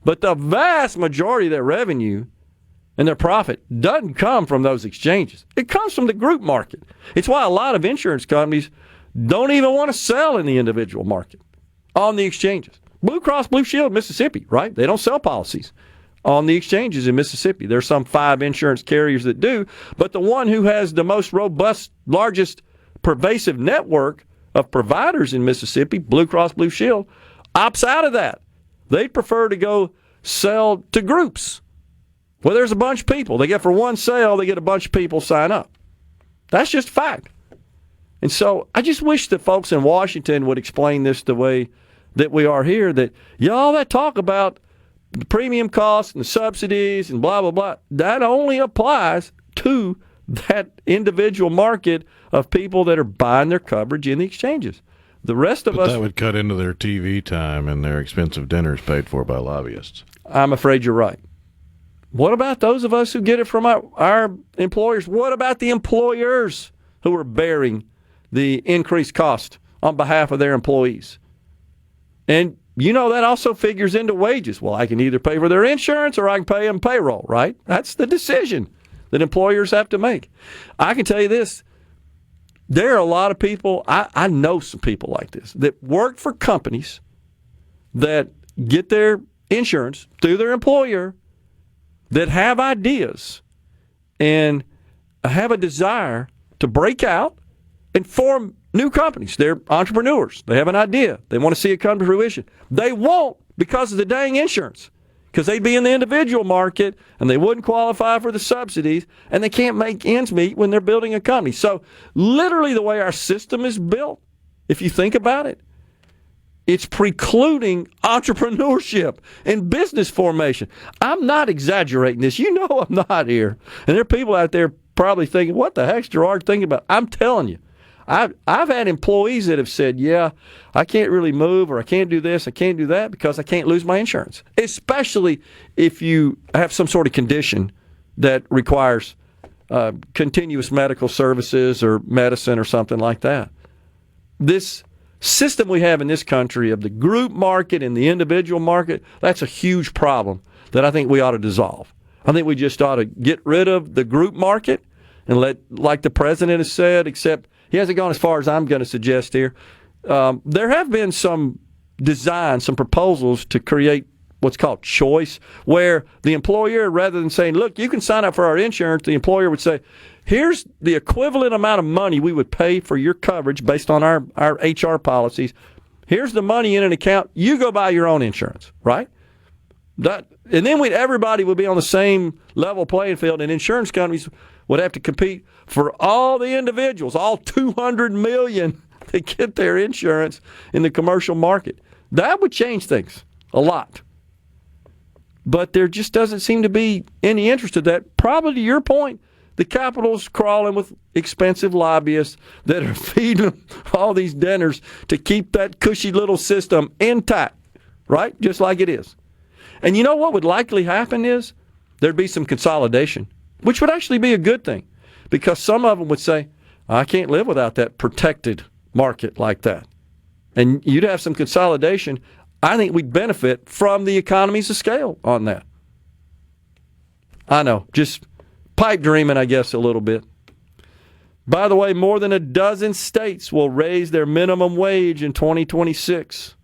but the vast majority of their revenue and their profit doesn't come from those exchanges. It comes from the group market. It's why a lot of insurance companies don't even want to sell in the individual market on the exchanges. Blue Cross Blue Shield, Mississippi, right? They don't sell policies on the exchanges in Mississippi. There's some 5 insurance carriers that do, but the one who has the most robust, largest pervasive network of providers in Mississippi, Blue Cross Blue Shield, opts out of that. They prefer to go sell to groups. Well, there's a bunch of people. They get, for one sale, they get a bunch of people sign up. That's just a fact. And so I just wish that folks in Washington would explain this the way that we are here, that y'all that talk about the premium costs and the subsidies and blah, blah, blah, that only applies to that individual market of people that are buying their coverage in the exchanges. The rest of us... that would cut into their TV time and their expensive dinners paid for by lobbyists. I'm afraid you're right. What about those of us who get it from our employers? What about the employers who are bearing the increased cost on behalf of their employees? And you know that also figures into wages. Well, I can either pay for their insurance or I can pay them payroll, right? That's the decision that employers have to make. I can tell you this. There are a lot of people, I know some people like this, that work for companies that get their insurance through their employer, that have ideas and have a desire to break out and form new companies. They're entrepreneurs. They have an idea. They want to see it come to fruition. They won't because of the dang insurance, because they'd be in the individual market and they wouldn't qualify for the subsidies, and they can't make ends meet when they're building a company. So literally the way our system is built, if you think about it, it's precluding entrepreneurship and business formation. I'm not exaggerating this. You know I'm not here. And there are people out there probably thinking, what the heck's Gerard thinking about? I'm telling you. I've had employees that have said, yeah, I can't really move, or I can't do this, I can't do that because I can't lose my insurance, especially if you have some sort of condition that requires continuous medical services or medicine or something like that. This system we have in this country of the group market and the individual market, that's a huge problem that I think we ought to dissolve. I think we just ought to get rid of the group market and let, like the president has said, except he hasn't gone as far as I'm going to suggest here. There have been some designs, some proposals to create what's called choice, where the employer, rather than saying, look, you can sign up for our insurance, the employer would say, here's the equivalent amount of money we would pay for your coverage based on our HR policies. Here's the money in an account. You go buy your own insurance, right? And then everybody would be on the same level playing field, and insurance companies would have to compete for all the individuals, all 200 million that get their insurance in the commercial market. That would change things a lot. But there just doesn't seem to be any interest in that. Probably to your point, the Capitol's crawling with expensive lobbyists that are feeding them all these dinners to keep that cushy little system intact, right? Just like it is. And you know what would likely happen is there'd be some consolidation, which would actually be a good thing, because some of them would say, I can't live without that protected market like that. And you'd have some consolidation. I think we'd benefit from the economies of scale on that. I know, just pipe dreaming, I guess, a little bit. By the way, more than a dozen states will raise their minimum wage in 2026.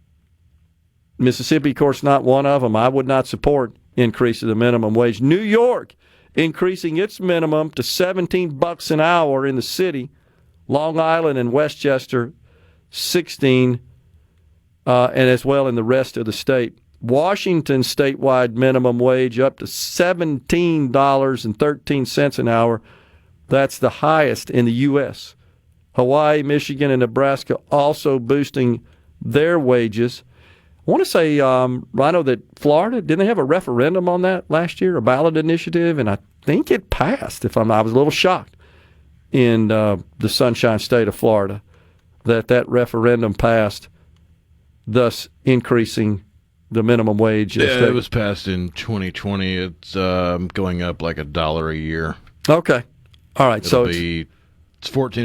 Mississippi, of course, not one of them. I would not support increase of the minimum wage. New York increasing its minimum to $17 an hour in the city. Long Island and Westchester, 16, and as well in the rest of the state. Washington statewide minimum wage up to $17.13 an hour. That's the highest in the U.S. Hawaii, Michigan, and Nebraska also boosting their wages. I want to say, Rhino, that Florida, didn't they have a referendum on that last year, a ballot initiative? And I think it passed. I was a little shocked in the Sunshine State of Florida that referendum passed, thus increasing the minimum wage. Yeah, it was passed in 2020. It's going up like $1 a year. Okay. All right. It's $14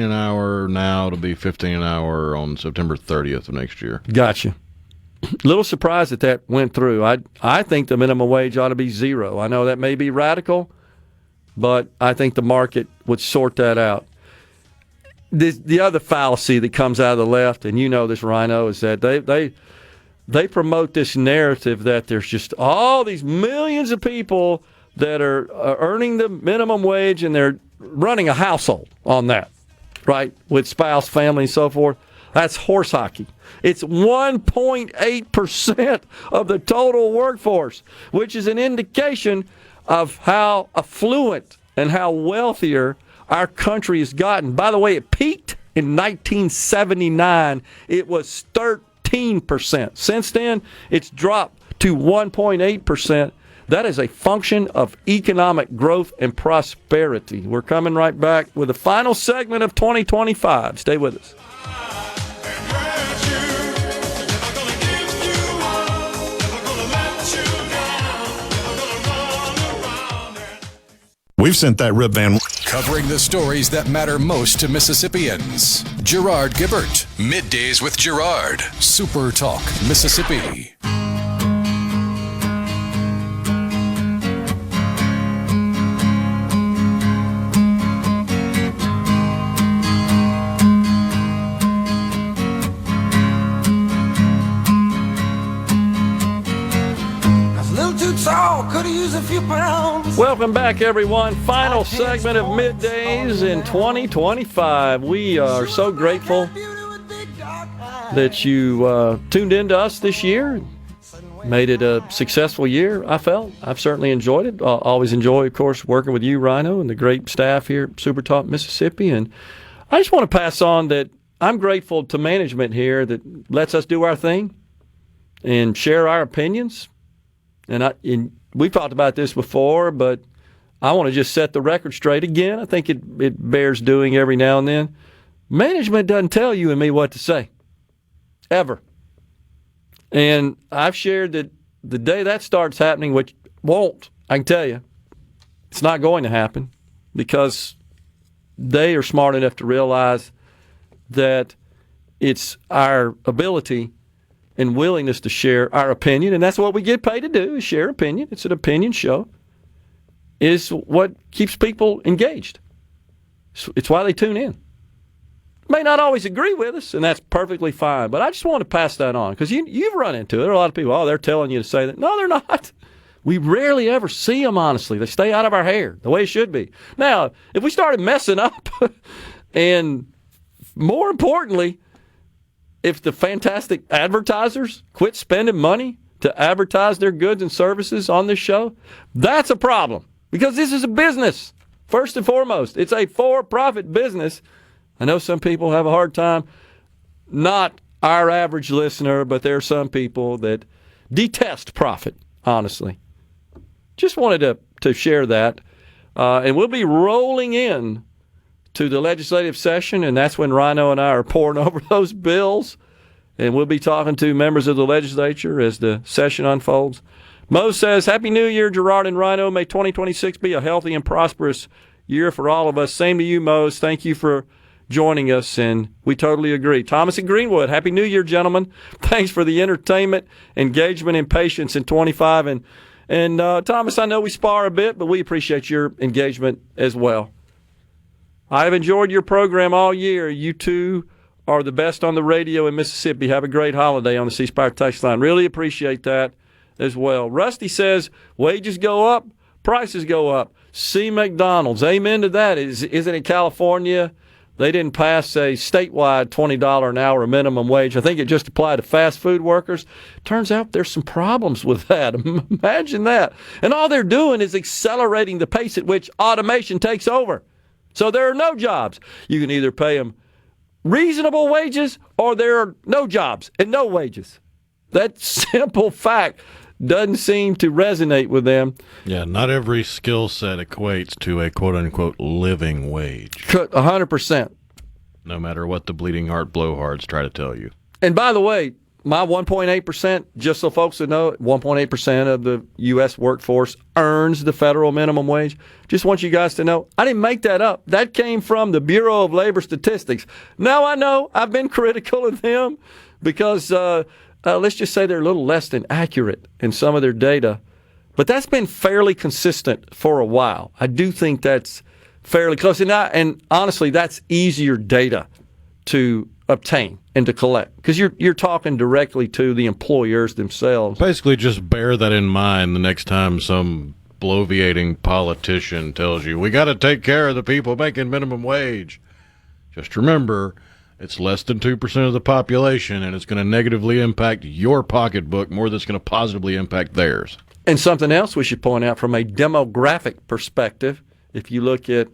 an hour now. It'll be $15 an hour on September 30th of next year. Gotcha. Little surprised that went through. I think the minimum wage ought to be $0. I know that may be radical, but I think the market would sort that out. The other fallacy that comes out of the left, and you know this, Rhino, is that they promote this narrative that there's just all these millions of people that are earning the minimum wage and they're running a household on that, right, with spouse, family, and so forth. That's horse hockey. It's 1.8% of the total workforce, which is an indication of how affluent and how wealthier our country has gotten. By the way, it peaked in 1979. It was 13%. Since then, it's dropped to 1.8%. That is a function of economic growth and prosperity. We're coming right back with the final segment of 2025. Stay with us. We've sent that rib van. Covering the stories that matter most to Mississippians. Gerard Gibert. Middays with Gerard. SuperTalk Mississippi. Could use a few pounds. Welcome back, everyone. Final segment of Middays in 2025. We are so grateful that you tuned in to us this year. Made it a successful year, I felt. I've certainly enjoyed it. Always enjoy, of course, working with you, Rhino, and the great staff here at SuperTalk Mississippi. And I just want to pass on that I'm grateful to management here that lets us do our thing and share our opinions. And we've talked about this before, but I want to just set the record straight again. I think it bears doing every now and then. Management doesn't tell you and me what to say, ever. And I've shared that the day that starts happening, which won't, I can tell you, it's not going to happen because they are smart enough to realize that it's our ability and willingness to share our opinion, and that's what we get paid to do, is share opinion. It's an opinion show, is what keeps people engaged. It's why they tune in. May not always agree with us, and that's perfectly fine, but I just want to pass that on, because you've run into it. There are a lot of people, they're telling you to say that. No, they're not. We rarely ever see them, honestly. They stay out of our hair, the way it should be. Now, if we started messing up, and more importantly, if the fantastic advertisers quit spending money to advertise their goods and services on this show, that's a problem. Because this is a business, first and foremost. It's a for-profit business. I know some people have a hard time, not our average listener, but there are some people that detest profit, honestly. Just wanted to share that. And we'll be rolling in to the legislative session, and that's when Rhino and I are pouring over those bills, and we'll be talking to members of the legislature as the session unfolds. Mo says, Happy New Year, Gerard and Rhino. May 2026 be a healthy and prosperous year for all of us. Same to you, Mose. Thank you for joining us, and we totally agree. Thomas in Greenwood, Happy New Year, gentlemen. Thanks for the entertainment, engagement, and patience in 25. And Thomas, I know we spar a bit, but we appreciate your engagement as well. I have enjoyed your program all year. You two are the best on the radio in Mississippi. Have a great holiday on the C Spire text line. Really appreciate that as well. Rusty says, wages go up, prices go up. See McDonald's. Amen to that. Isn't it California? They didn't pass a statewide $20 an hour minimum wage. I think it just applied to fast food workers. Turns out there's some problems with that. Imagine that. And all they're doing is accelerating the pace at which automation takes over. So there are no jobs. You can either pay them reasonable wages or there are no jobs and no wages. That simple fact doesn't seem to resonate with them. Yeah, not every skill set equates to a quote-unquote living wage. 100%. No matter what the bleeding heart blowhards try to tell you. And by the way, my 1.8%, just so folks would know, 1.8% of the U.S. workforce earns the federal minimum wage. Just want you guys to know, I didn't make that up. That came from the Bureau of Labor Statistics. Now I know I've been critical of them because let's just say they're a little less than accurate in some of their data. But that's been fairly consistent for a while. I do think that's fairly close. And honestly, that's easier data to obtain and to collect because you're talking directly to the employers themselves. Basically, just bear that in mind the next time some bloviating politician tells you, we got to take care of the people making minimum wage. Just remember, it's less than 2% of the population, and it's going to negatively impact your pocketbook more than it's going to positively impact theirs. And something else we should point out from a demographic perspective, if you look at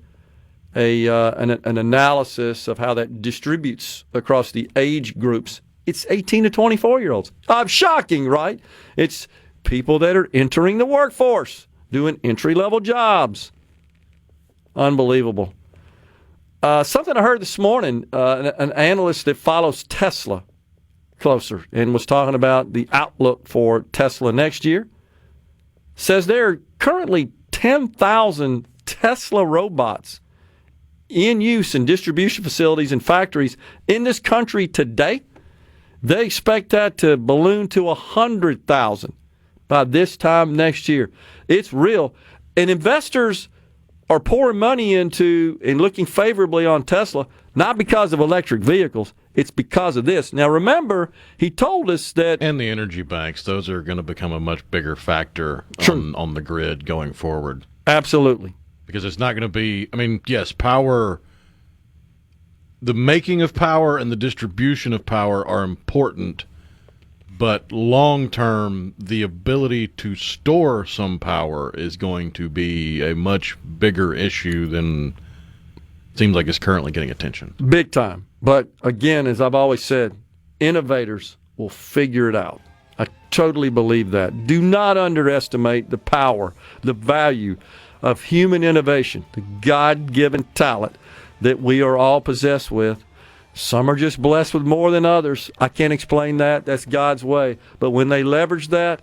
an analysis of how that distributes across the age groups, it's 18 to 24-year-olds. Shocking, right? It's people that are entering the workforce, doing entry-level jobs. Unbelievable. Something I heard this morning, an analyst that follows Tesla closer and was talking about the outlook for Tesla next year, says there are currently 10,000 Tesla robots in use in distribution facilities and factories in this country today. They expect that to balloon to 100,000 by this time next year. It's real. And investors are pouring money into and looking favorably on Tesla, not because of electric vehicles. It's because of this. Now, remember, he told us that... And the energy banks, those are going to become a much bigger factor on the grid going forward. Absolutely. Because it's not going to be, I mean, yes, power, the making of power and the distribution of power are important, but long-term, the ability to store some power is going to be a much bigger issue than it seems like it's currently getting attention. Big time. But again, as I've always said, innovators will figure it out. I totally believe that. Do not underestimate the power, the value of human innovation, the God-given talent that we are all possessed with. Some are just blessed with more than others. I can't explain that. That's God's way. But when they leverage that,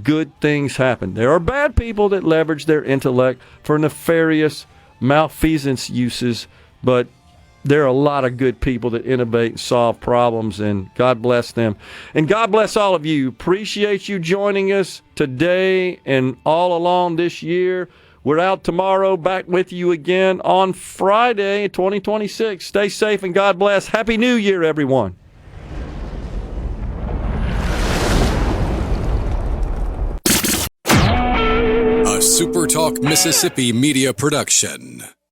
good things happen. There are bad people that leverage their intellect for nefarious, malfeasance uses, but there are a lot of good people that innovate and solve problems, and God bless them. And God bless all of you. Appreciate you joining us today and all along this year. We're out tomorrow, back with you again on Friday, 2026. Stay safe and God bless. Happy New Year, everyone. A SuperTalk Mississippi media production.